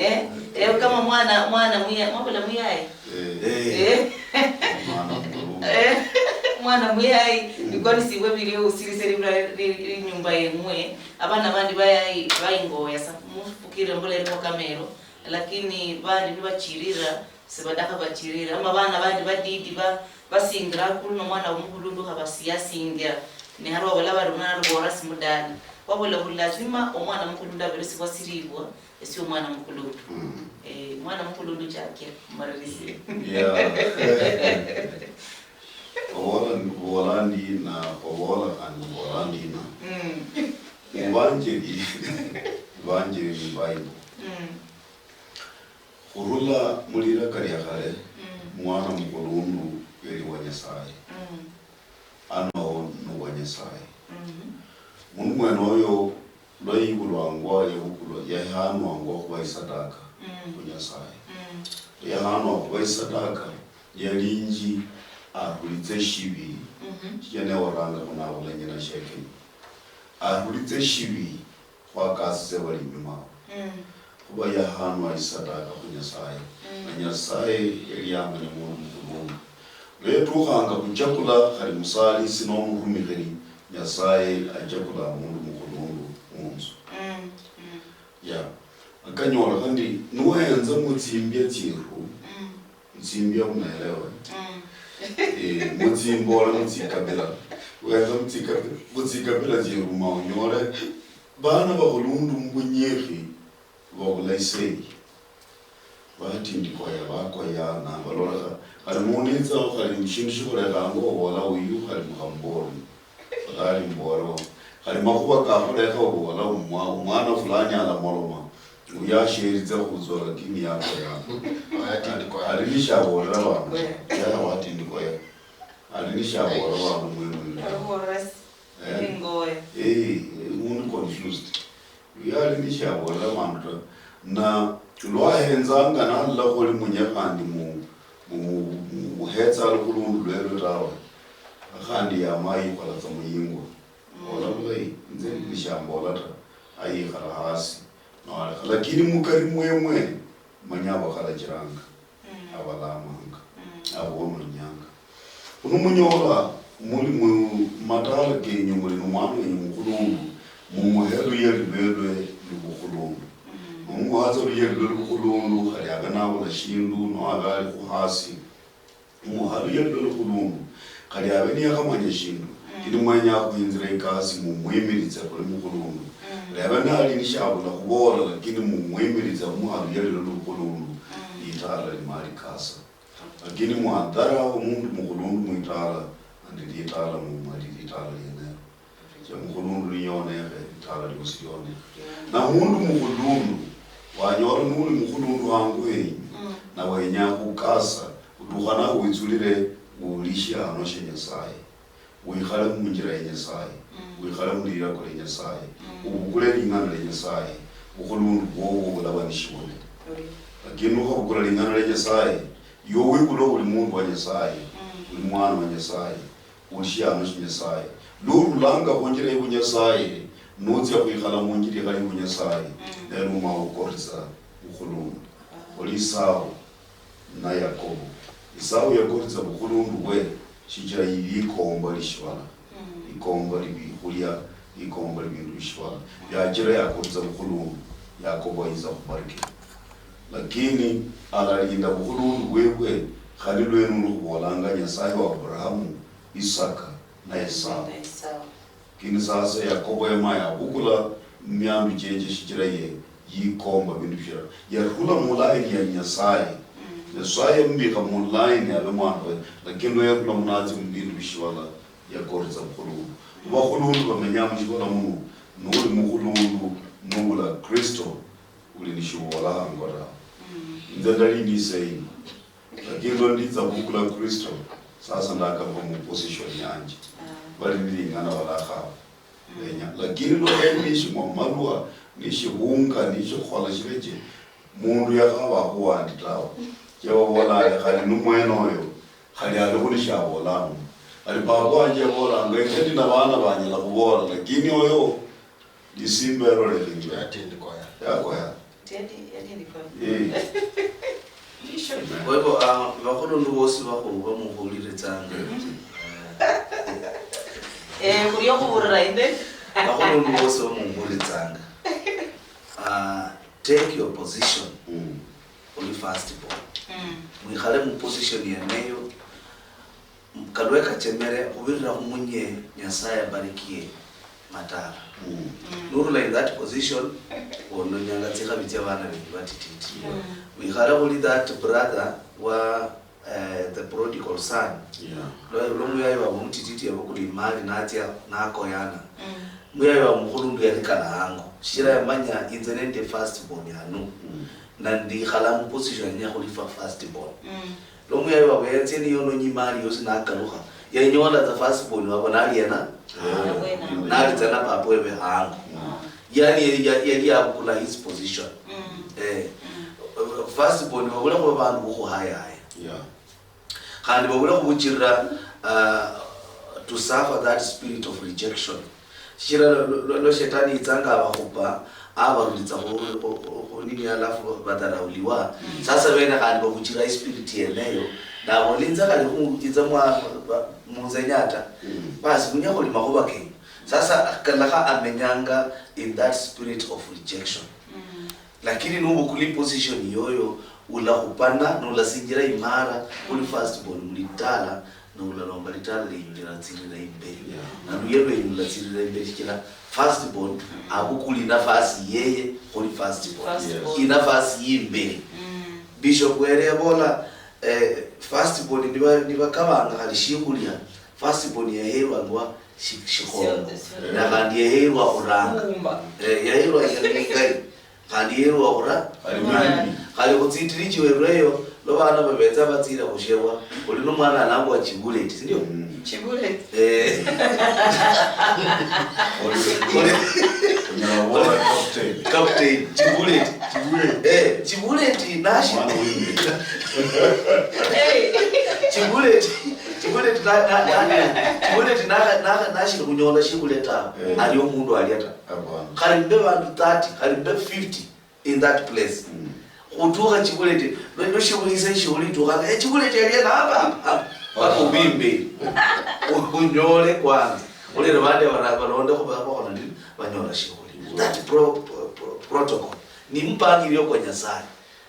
kama mwana muya mabola muyaye mwana muyai nilikuwa nisiwe bili usiliseri bili nyumba yemwe abana bandi bayai bayingoya sa mufukire mbole ndo kamero lakini bandi bibachirira sebadaka bachirira ama bana bandi badidi basingira kuno mwana w'umuhulundu habasiyasingira ni haro bala barumana rubora simudani wabola lazima omwana mkulunda berisi wasiribwa esio mwana mkulundu mwana mkulundu chake marisi Volandi na Ovola and Volandi na Evangelii Bible Urula mulira kariakare mwana mkulundu yeli wanyasaye ano nuwanyasaye mundu mwenoyo loyibulwangwa yahanwangwa kuba isadaka kunyasaye yahanwa kuba isadaka yalinji ahulitse shibi kiyane waranga munabulanye na sheke ahulitse shibi wakasize bali nyuma kuba yahanwa isadaka kunyasaye na nyasaye yaliyamene mundu letuhanga kuchakula hari musali sinomuhumikeri nyasaye ajakula mundu mukulundu munzu ya akanyola kandi nuwenza mutsimbia tiru mutsimbia unaelewa mutsimbola mutsikabela wenza mutsikabela tiru maonyole bana bakulundu mbunyehi bakulaisei batindikoya bakoyana balolaka hari munitsa hari mshindu shikoleka ngo wala uyu hari mukamboro hari mboro hari makuba kakuleka wala umwana fulani ala moloma uyashiriza kuzora kimi yako ya atindikoya hari nishabora bana ya watindikoya hari nishabora bana mwenu horas ngoya umuntu confused uyari nishabora bana na lwahenzanga nalla kholi munyakandi mu hetsa lukulundu lwelo tawe khandi ya mai kwala za muyingo wala kulai nze nishambola ta ayi khala hasi no lakini mukari mwemwe manyaba khala jiranga abalamanga abona nyanga uno munyola muri mu matala ke nyumuri no mwana nyumukulundu mu muhelu yelibelwe lukulundu umwaza uyelwe lukulundu hari aganabo nashindu no agali kuhasi umuharu yelwe lukulundu hari abeni yakamanya shindu kiri mwanya kuinzira ikasi mu mwimiriza kuri mukulundu leba nali nishabula kubora lakini mu mwimiriza umuharu yelwe lukulundu itala limari kasa lakini muandara umuntu mukulundu muitala andi itala mu mali itala yene je mukulundu liyone itala lusiyone na mundu mukulundu wanyora nuri mukulundu wangu wenyu na wenya kukasa udukhana wizulire ulisha anoshe nyasaye wikhale munjira ya nyasaye wikhale mulira kwa nyasaye ubukule lingana la nyasaye mukulundu wowo bulabanishibone lakini uko bukula lingana la nyasaye yo wikulo uli mundu wa nyasaye uli mwana wa nyasaye ulisha anoshe nyasaye luru langa kunjira ya nyasaye notsi kwikhala munjira kali kunyasaye neruma ukorisa ukhulundu olisawo na Yakobo Isawu yakorisa ukhulundu we shijira yikomba lishwala ikomba libihulia ikomba libindu lishwala yajira yakorisa ukhulundu Yakobo iza kubariki lakini alalinda ukhulundu wewe khali lwenu lubolanga nyasaye wa Abrahamu Isaka na Esau kini sasa Yakobo yamaya ukula myandu chenje shijira ye yikomba bindu bishira yarhula mulaini ya nyasaye nyasaye mbika mulaini ya bemwanwe lakini we kula munazi mbindu bishwala yakoreza ukhulundu ukhulundu bamenyamu shikola mu nuri mukhulundu nubula Kristo uli nishubola ngora ndadali ni sei lakini ndo ndiza kukula Kristo sasa ndaka mu position yanje bali ndingana wala khawa lakini lo emishi mwamalwa nishihunga nishikhola shileje mundu yakhaba khuwanditawo jewa bola khali numwenoyo khali ali khulishabolano ali baba wanje bola ngeketi na bana banyela kubola lakini oyo disimbero lelingi atindikoya yakoya atindikoya kwa hivyo wakhulundu bosi bakho bamuhulire tsanga uyo kuburira inde bakhono bose mungulitsanga take your position uli first born mwikhale mu position yeneyo kalweka chemere ubirira kumunye Nyasaye abarikie matara nurula in that position ono nyanga tsika bitya bana batititi mwikhale kuli that brother wa the prodigal son lo muyayi wa mutititi abukuli mali natya nakoyana muyayi wa mukhulundu yalikala hango shira yamanya inzenende first born yanu na ndikhala mu position ya kuli first born lo muyayi wa yetseni yono nyimali yosi nakaluka yanyola the first born wabona aliyena nali tsana papwebe hango yani yali yakula his position first born wabula kwa bantu ko haya khandi babula kubuchira to suffer that spirit of rejection shira lo shetani itsanga abakhupa abarulitsa go nini alafu batarauliwa sasa wena khandi babuchira spirit yeneyo nabo linza kali kumukitsa mwa muzenyata basi kunyako limakhoba ke sasa kalaka amenyanga in that spirit of rejection lakini nubu kuli position yoyo ula kupana nula sinjira imara uli first born mulitala nula lomba litala linyira tsirira imbeli na nuyebe nula tsirira imbeli kila first born abukuli nafasi yeye uli first born inafasi imbeli bishop were bola first born niba kabanga kali shikulia first born yaherwa ngwa shikhomo na kandi yaherwa uranga yaherwa yangai kandi yaherwa ura kali kutsitirichi wereyo lo bana babetsa batsira kushewa uli no mwana anangwa chibuleti sindio chibuleti captain chibuleti nashi chibuleti nashi kunyola shikuleta aliyo mundu aliyata kali mbe bantu 30 kali mbe 50 in that place utuka chibuleti ndo shibulisa shibuli tuka chibuleti aliye hapa wako bimbe unyole kwanza ule bande wanaonda kwa baba ndio banyola shibuli that protocol ni mpangilio kwa Nyasaye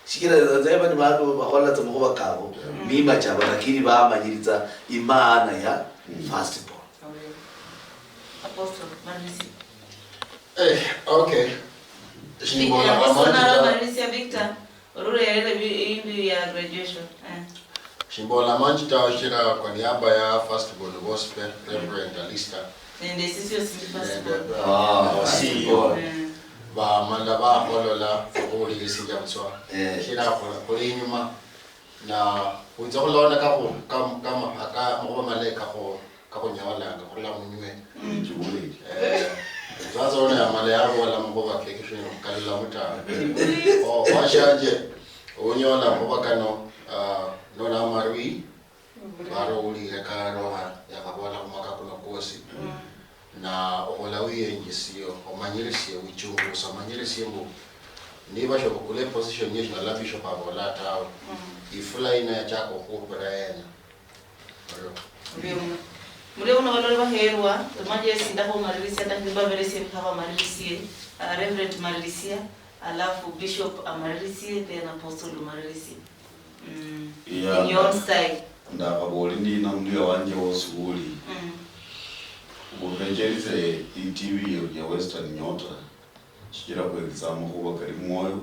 shikira zaiba ni bantu bakola tumuko bakabo mima chaba lakini bamanyiriza imana ya first born apostle Marisi okay Shimbola Amanji Marisi Victor urure ile ya graduation Shimbola Amanji tawashira kwa niaba ya first born gospel Reverend Alista nende sisi osindifasi CEO ba manda ba holola fokoli lisinja mswa shira kwa nyuma na unzakulona kama aka mwa maleka ko nyawala ngakula munywe chibuleti sasa ona ya male yabo wala mboga kekisho kalila muta washaje onyola mboga kano nona marui baro uli yakaroha yakabola kumaka kuna kosi na olawiye njisiyo omanyirisiye wichungu samanyirisiye mu niba sho kule position yeshi na labisho pabola tawo ifula ina ya chako kupera yena muri uno balori baherwa tumaje sindaho Marisia takimba Marisia kama Marisia Reverend Marisia alafu Bishop Marisia tena Apostle Marisia in your style ndakaboli ndina mndu wanje wosuli ubengerize TV ya Western Nyota shikira kwa exam kuba kali moyo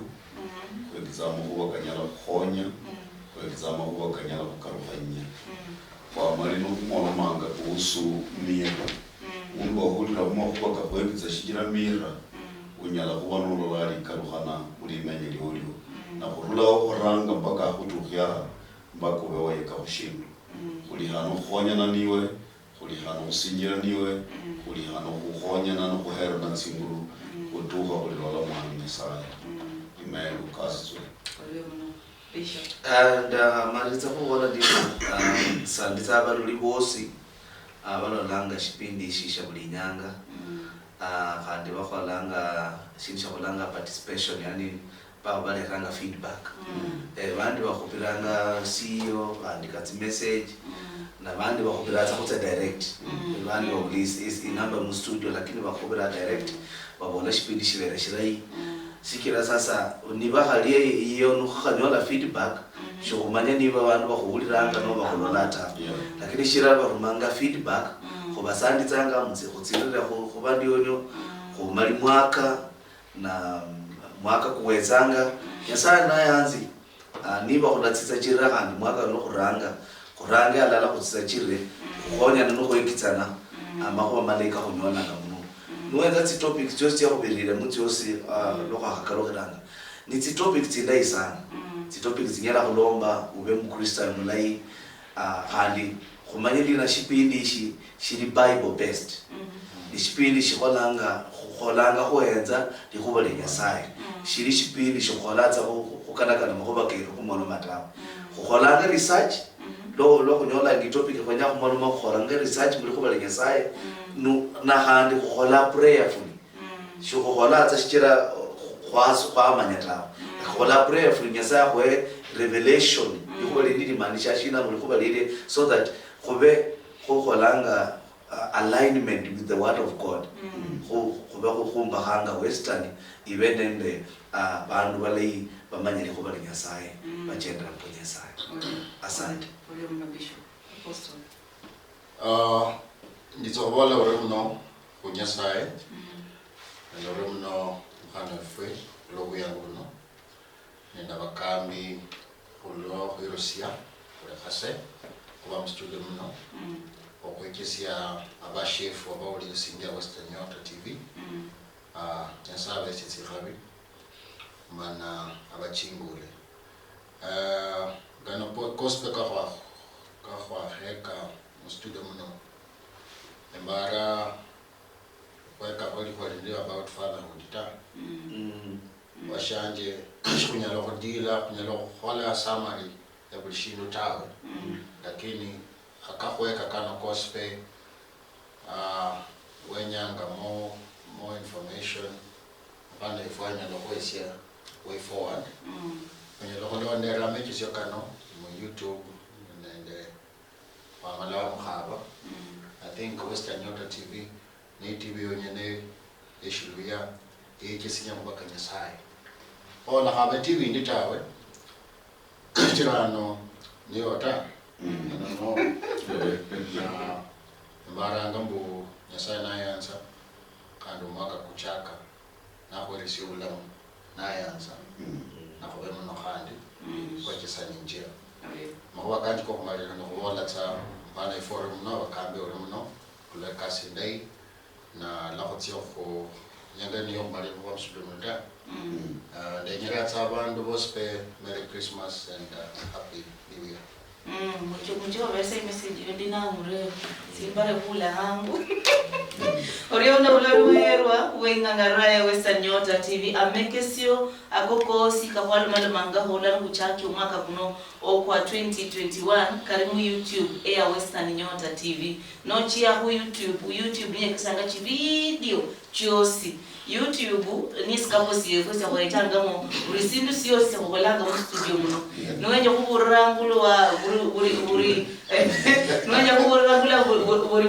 kwa exam kuba kanyala khonya kwa exam kuba kanyala kukarufanya kwa marino kumono manga kuhusu mira ungo hulira mo kuba kabweza shikira mira unyala kuba nulo lali karuhana ulimenye liolio na kurula oranga mpaka kutukhya mpaka wewe kaushindu ulihano khonya na niwe ulihano usinjira niwe ulihano kukhonya na kuhera na tsimburu utuha ulilola mwana Nyasaye imelu kaswe and maritsa kuona ndimo sanditsa abaluli bosi abalolanga shipindi shisha bulinyanga kandi bakholanga shisha kulanga participation yani balekanga feedback bandi bakhupiranga CEO bandika message na bandi bakhupiranga kutsa direct vani wa police is inamba mu studio lakini bakobera direct babola shipindi shibere shirai sikira sasa niba haliye iyo nukhanyola feedback shokumanya niba abantu bakhuliranga no bakhololata lakini shira barumanga feedback khobasanditsanga mutse khutsirira khubandi yonyo khumali mwaka na mwaka kuwezanga Nyasaye nayanzi niba khulatsitsa chira kandi mwaka no khuranga alala khutsitsa chire khonya no khoikitsana amakho malaika khonyola ngamuno nuwenza tsi topics just ya kubirira mutsi yosi lokho akakalogeranga ni tsi topics tindai sana tsi topics nyala kulomba ube mukristo mulai hali khumanyilira shipindi shiri bible based ishipindi shikholanga khuenza likhuba lya Nyasaye shiri shipindi shikholatsa khukanakana makhuba keru khumolo matawa khukholanga research lo kunyola ngi topic khonya khumolo makhoranga research mulikhuba lya Nyasaye na handi khukhola prayerfully shikholatsa shichira kwa manyatawa khukhola prayerfully Nyasaye khwe revelation likhuba lindi maanisha shina mulikhuba lile so that khukholanga alignment with the word of God khumba hanga western even and bandu balei bamanyele khuba lya Nyasaye bachendera ku Nyasaye asante uri mnabisho apostle nditsobola uri mno ku Nyasaye uri mno mkhana fwe lobu yangu no nenda bakambi ulo Russia uri khase kuba mstudio mno okwekesya abashefu abawuli singia Western Nyota TV Nyasaye besitsikhabi mana abachingule gano gospel ka heka studio mno embara kweka kwali about fatherhood ta washanje kunyalo kudila kunyalo khola summary ya bulshino tawe lakini akakweka kana gospel wenyanga more information bana ifanya lokwesia way forward kwenye lokolo ndera mechi sio kano mu YouTube nende wamala mkhaba I think Western Nyota TV ni TV yonyene eshiluya ekisinya kubaka Nyasaye ola habe TV nditawe tirano Nyota no mbaranga mbu Nyasaye nayanza kandi umwaka kuchaka nakhweresya obulamu nayanza nakhobe muno khandi kwekesana injira makhuba kandi kokhumalira nokhubola tsa mbana iforum no bakambi uri muno kulekasi ndai na lakhutsia khu nyanga niyo mmalira khuba musulumu ta ndenyera tsa abandu bose Merry Christmas and Happy New Year. Mucho verse message yondina mure simbare kula hangu oriona ularuherwa wengangaraya Western Nyota TV amekesio akokosi kakwalo malumanga hola nguchaki umwaka kuno okwa 2021 karimu YouTube ya Western Nyota TV nochi ya YouTube niye kisanga chi video chiosi YouTube ni skaposi yekosa kwaitangamo urisindu siyosi kwakolanga mu studio muno nwenye kuburangulo wa buri nwenye kuburangula buri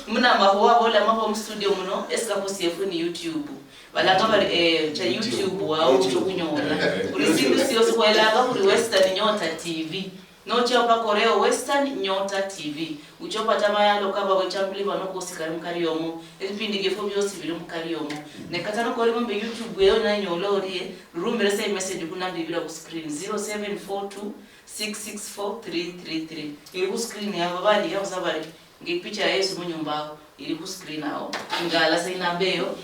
muna mahuwa bola maho mu studio muno eskaposi yefu ni YouTube balanga bali cha YouTube wao chokunyola urisindu siyosi kwailanga buri Western Nyota TV nochopa koreo Western Nyota TV uchopa tamayalo kaba wechambuli banokosikari mukariyomo ebipindi gefo byosi biri mukariyomo nekatano kori mbe YouTube yeyo nanyolorie rumbere say message kunambi bila ku screen 0742664333 iri ku screen yabo bali yabo sabari ngipicha Yesu munyumba iri ku screen aho ngala sayina beyo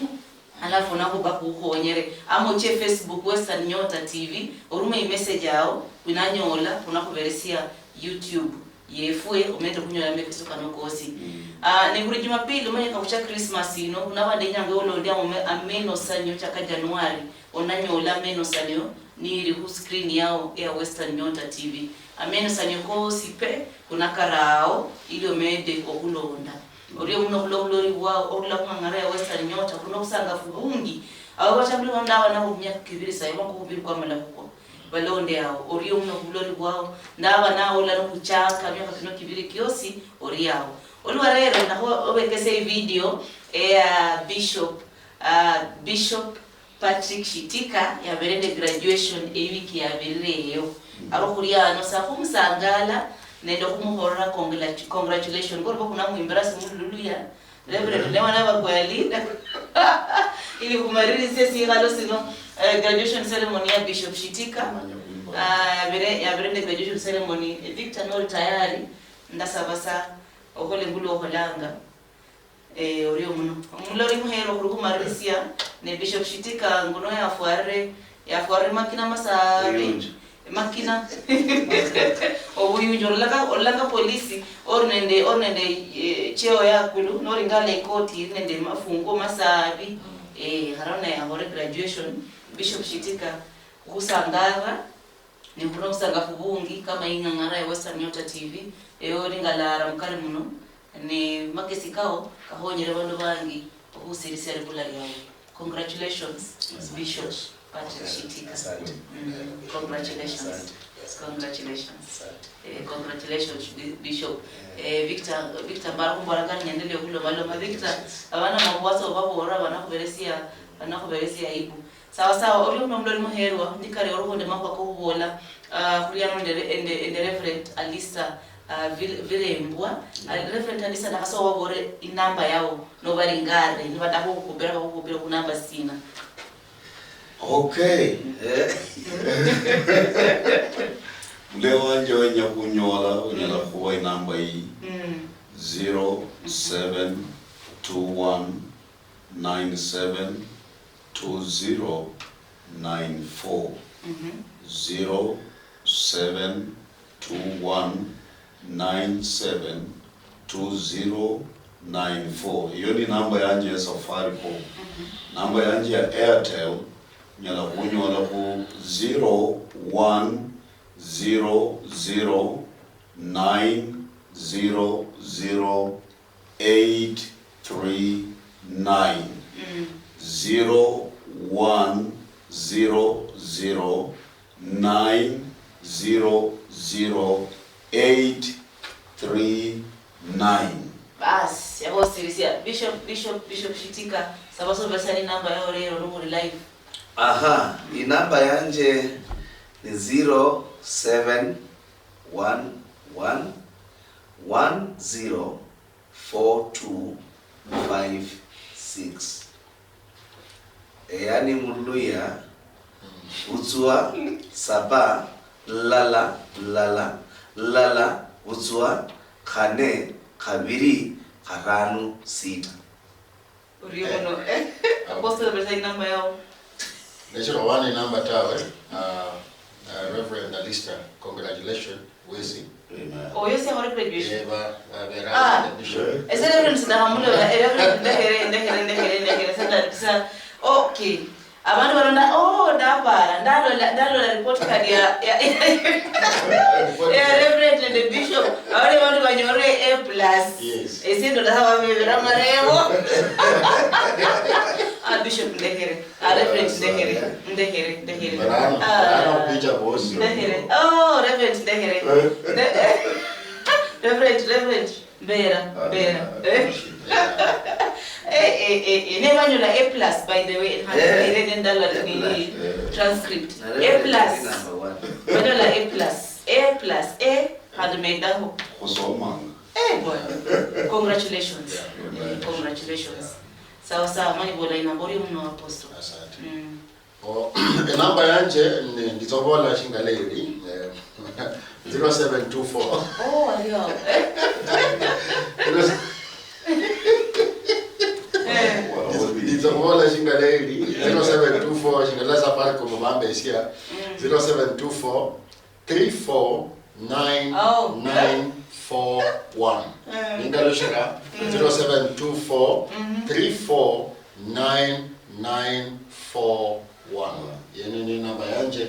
alafu nako bakukhonyere amoche Facebook Western Nyota TV orume message yao kunanyola kunakuveresia YouTube yefue umete kunyola mekeso kanokosi ni kuri Jumapili umanye kakucha Christmas ino kunabande nyange olondia ameno sanyo chaka January onanyola meno sanyo ni iri ku screen yao ya Western Nyota TV ameno sanyo ko sipe kunakarao ili omede okulonda oriyo muno kulolori wao okula kwangara ya Western Nyota kuno kusanga fubungi abo bachambuli bandawa nabo myaka kibiri sayo bakubiri kwa malakuko balonde yao oriyo muno kulolori wao ndaba nawo la kuchaka myaka kino kibiri kiosi oriyao Oluwarero naho obekese video Bishop Patrick Shitika ya berende graduation wiki ya bereyo arokuliano sa kumusangala nendo kumuhora congratulations gorba kuna muimbira simuluya Reverend lewa na bakwali ili kumaririze sigalo sino graduation ceremony ya Bishop Shitika ya berende graduation ceremony Victor Nol tayari ndasabasa okole ngulo oholanga oriyo muno mulori muhero kurukumarisia ne Bishop Shitika ngono yafuare makina masabi makina obuyunjo olanga polisi ornende cheo yakulu noringale koti nende mafungo masabi harana ya hore graduation Bishop Shitika kusangara ni kunosanga kubungi kama ingangara ya Western Nyota TV oringala mukari muno ni makesi kao kahonyere bantu bangi okusirisia regular yawe. Congratulations Bishop Patrick Shitika. Congratulations. Congratulations Bishop. Victor Baruku Barakani nyendeleo kulo baloma Victor abana mabwaso babora banakuberesia ibu. Sawa oli nomdoli muherwa ndikare oruhonde makwa ko bola kuriano ende Reverend Alisa Virembwa Reverend Alisa nakaso wabore inamba yao no baringare ni batako kukubera kunamba sina. Okay. Leo anje wenya kunyola kuwa inamba hii 0721972094 0721972094. Hiyo ni namba yanje ya Safaricom. Namba yanje ya Airtel nyala kunyola ku 0100900839 0100900839. Bas, yabo sirisia Bishop Shitika sabaso basani namba yao leo no live. Aha, inamba yanje ni 0711104256. Yani muluya utsua saba lala utsua khane khabiri kharanu sita. Uriyono apostle basani namba yao. National one number tawe Reverend Alista, congratulations wezi. Oh, you say hore graduation. Bishop. Ese Reverend sinahamulo Reverend ndekere sasa okay. Abantu baronda ndalo la report card ya Reverend and the Bishop abale bantu banyore A+. Yes. Ese ndo ndaha bamebera maremo. Bishop ndekere. Reverend ndekere. Barano picha boss. Ndekere. Oh, Reverend ndekere. Reverend Bera. Never knew A+ by the way. Transcript. A+. Badala A+. Had made that hope. Boy. Congratulations. Sawa mani bola inambori mno apostle. Asante. Namba yanje nditobola shingaleri 0724. Oh, aliyo. Nditobola shingaleri 0724 shingalaza pale kwa mambe isia 0724 349941. Ingaloshira 0724 349941. Yene ni namba yanje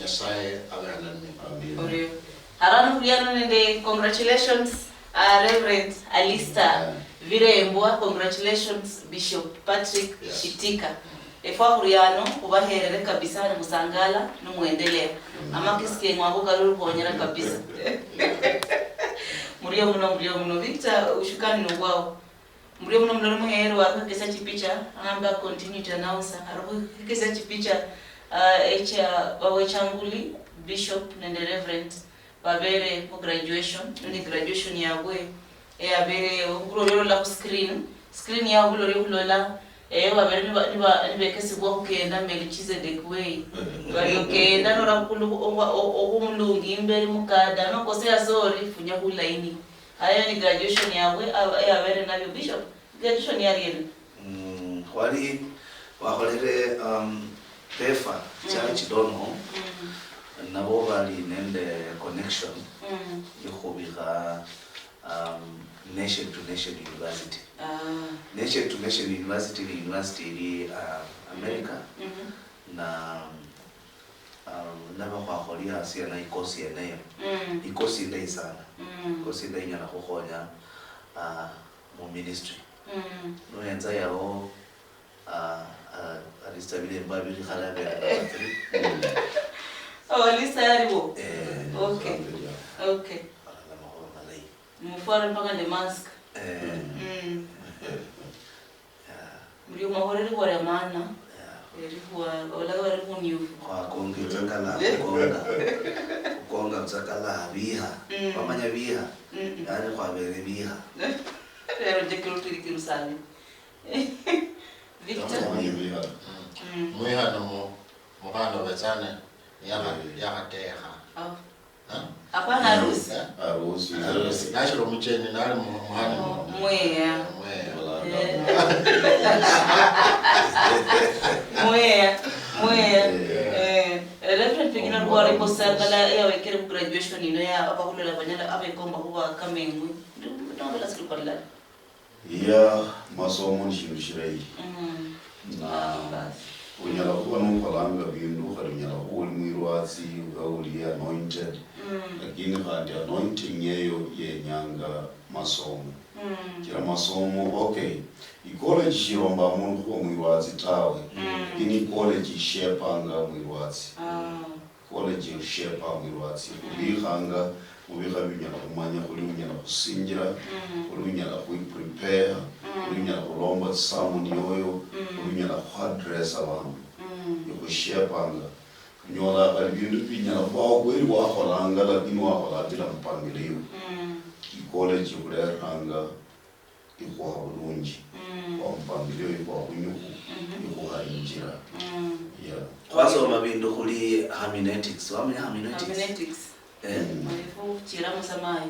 Nyasaye aganane. Amen. Haranu kuliano nende congratulations Reverend Alista Virembwa, congratulations Bishop Patrick Shitika. Efa kuliano kubaherere kabisa na musangala no muendelea. Ama kisikie ngwangu kalulu kuonyera kabisa. Murio muno Victor ushukani no wao. Murio muno muhero akakesa chipicha anamba continue to announce arabu kesa chipicha echa bawe changuli bishop and the reverend babere for graduation ndi graduation yawe abere ngulolo la screen ya ngulolo babere niba kesi bwa kugenda Melchizedek way bari okenda nora kulu okumlungi imbere mukada no kose azori funya kulaini aya ni graduation yawe abere nabyo bishop graduation yari kwali wakolere pefa church dono nabo bali nende connection yokubika nation to nation university. Nation to nation university ni university ili America na naba kwa kolia asia na ikosi eneyo ikosi ndai sana ikosi ndai nyana kukonya mu ministry no yanza yao alistabile mbabili khalabe alisa yaribo okay mufara mpaka the mask muri mahorere kwa maana ilikuwa wala wale kunyu kwa kuongeza kala kuonga msakala biha pamanya biha yani kwa bere biha pero jekiro tirikiru sali Victor muiha no mukano betane ya teha hapana harusi nashiro mcheni nali muhani mwea reference pengine alikuwa alipo sakala ya wekere graduation ino ya abakule la banyala abekomba kuba kamengwe ndio la siku kwa ya masomo nishirai na unyala kuba nukolanga bindu khalunyala kuba mwirwatsi uli anointed lakini khandi anointing yeyo yenyanga masomo kila masomo okay college shiromba mundu kwa mwirwatsi tawe lakini college shepanga mwirwatsi college shepa mwirwatsi ubihanga binyala kumanya kuli unyala kusingira kuli unyala prepare kuli unyala kulomba sermon yoyo kuli unyala kuaddress abantu yokushepanga nyola balibindu binyala bakweli wakholanga lakini wakholatila mpangilio college kulehanga ikwa bulungi kwa mpangilio ikwa kunyuku ikwa injira wasoma bindu kuli hermeneutics wamenya hermeneutics Malifu chira musamayo.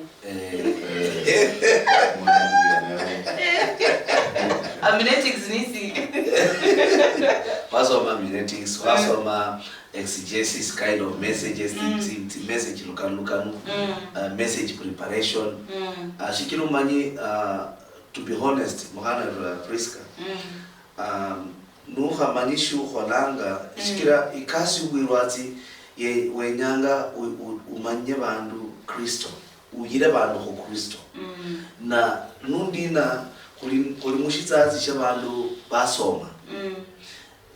Hermeneutics nisi. Wasoma hermeneutics, wasoma exegesis kind of messages, message lukanu, message preparation. Shikiru mani, to be honest, Mohana Priska. Nuha manishu kholanga shikira ikasi wirwati ye wenyanga umanye bandu Kristo uyire bandu ko Kristo na nundina kuli mushitsazi shabandu basoma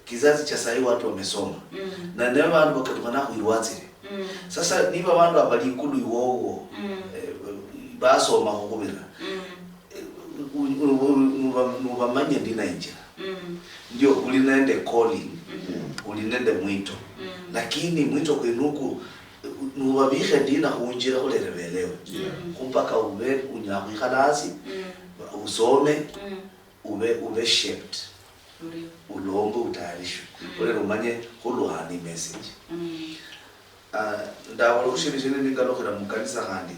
kizazi cha sai watu wamesoma na ndio bandu bakatwana kuirwatsire sasa niba bandu abali kulu iwowo basoma kokubira nubamanye ndina injira ndio ulinende calling ulinende mwito lakini mwito kwenuku nubabihe ndina kunjira kulerevelewe kumpaka ube unyakwikalasi usome ube shaped ulombo utayarishwe kulero manye kuluhani message ndawala kushirishene ningalokera mukanisa kandi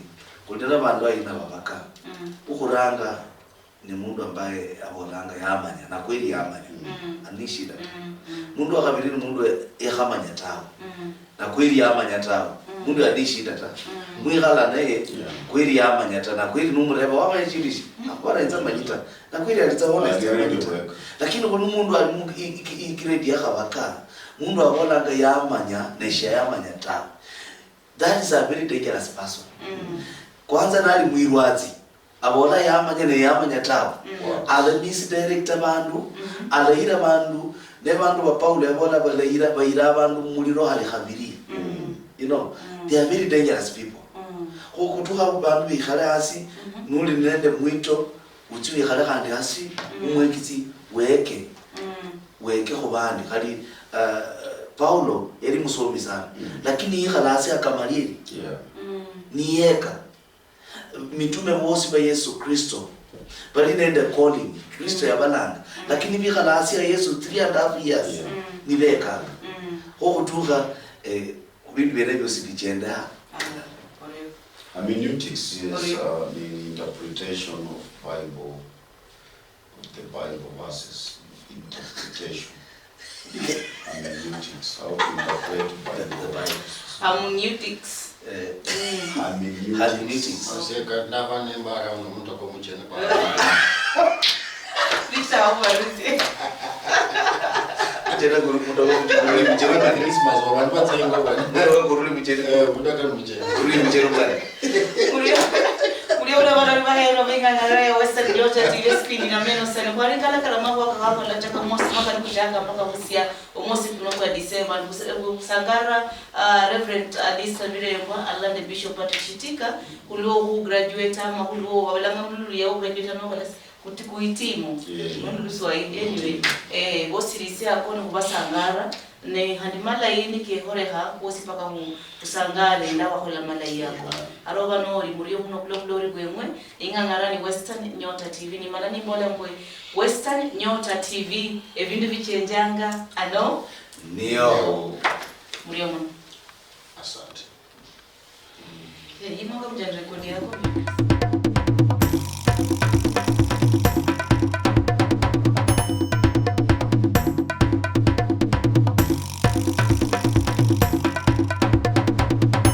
kundina bandu ayina babaka ukuranga ni mundu ambaye abolanga yamanya na kweli yamanya anishida mundu akabiri ni mundu ehamanya tawo na kweli yamanya tawo mundu anishida ta mwigala naye kweli yamanya ta na kweli numureba wamanya chirishi akwara nzamanyita na kweli alitsaona lakini kuno mundu ali ikiredi yakabaka mundu abolanga yamanya nesha yamanya tawo. That is a very dangerous person. Kwanza nali mwirwazi abola yamanya ne yamanya tawo ala misdirect abantu alaira bandu ne bandu ba Paulo yabola bayira bandu muliro hali khabiri you know they are very dangerous people kutuha bantu bikhale hasi nuli nende mwito uchi bikhale khandi hasi umwekizi weke khubandi khali Paulo yali musomi sana lakini yikhala hasi akamalili niyeka mitume bosi ba Yesu Kristo bali nende calling Kristo yabalanga lakini bikhala hasi ya Yesu 3.5 years nibeka kutuha bintu bene byose bigenda. Hermeneutics is the interpretation of the Bible verses. Interpretation. Hermeneutics, how to interpret the Bible. Hermeneutics. Hermeneutics. Aseka nava nembara umuntu akomuchene kwa. Lishawaruzi. Tena guru mchele Kwa Christmas abantu batsenga bani. guru mchele Mudaka mchele. guru mchele bani. Kulia ule wana mahero venga ngare Western Georgia TV speed na meno sana kwa ringala kala mambo akahapo la chaka mosi maka nikujanga mpaka musia omosi kunoko ya December Sangara Reverend Adisa Biremba Alande Bishop Patricia ulio hu graduate ama ulio wabelanga mlulu ya graduate no wala kuhitimu mundu Swahili anyway bosi lisia akone kubasangara ne handimala yini ke horeha bosi paka mu kusangale ndawa hola malai yako aroba no rimurio kuno glory gwemwe ingangarani Western Nyota TV ni malani mbola mbwe Western Nyota TV evindu vichenjanga ano nio murio mwana Asante. yimo kamjana rekodi yako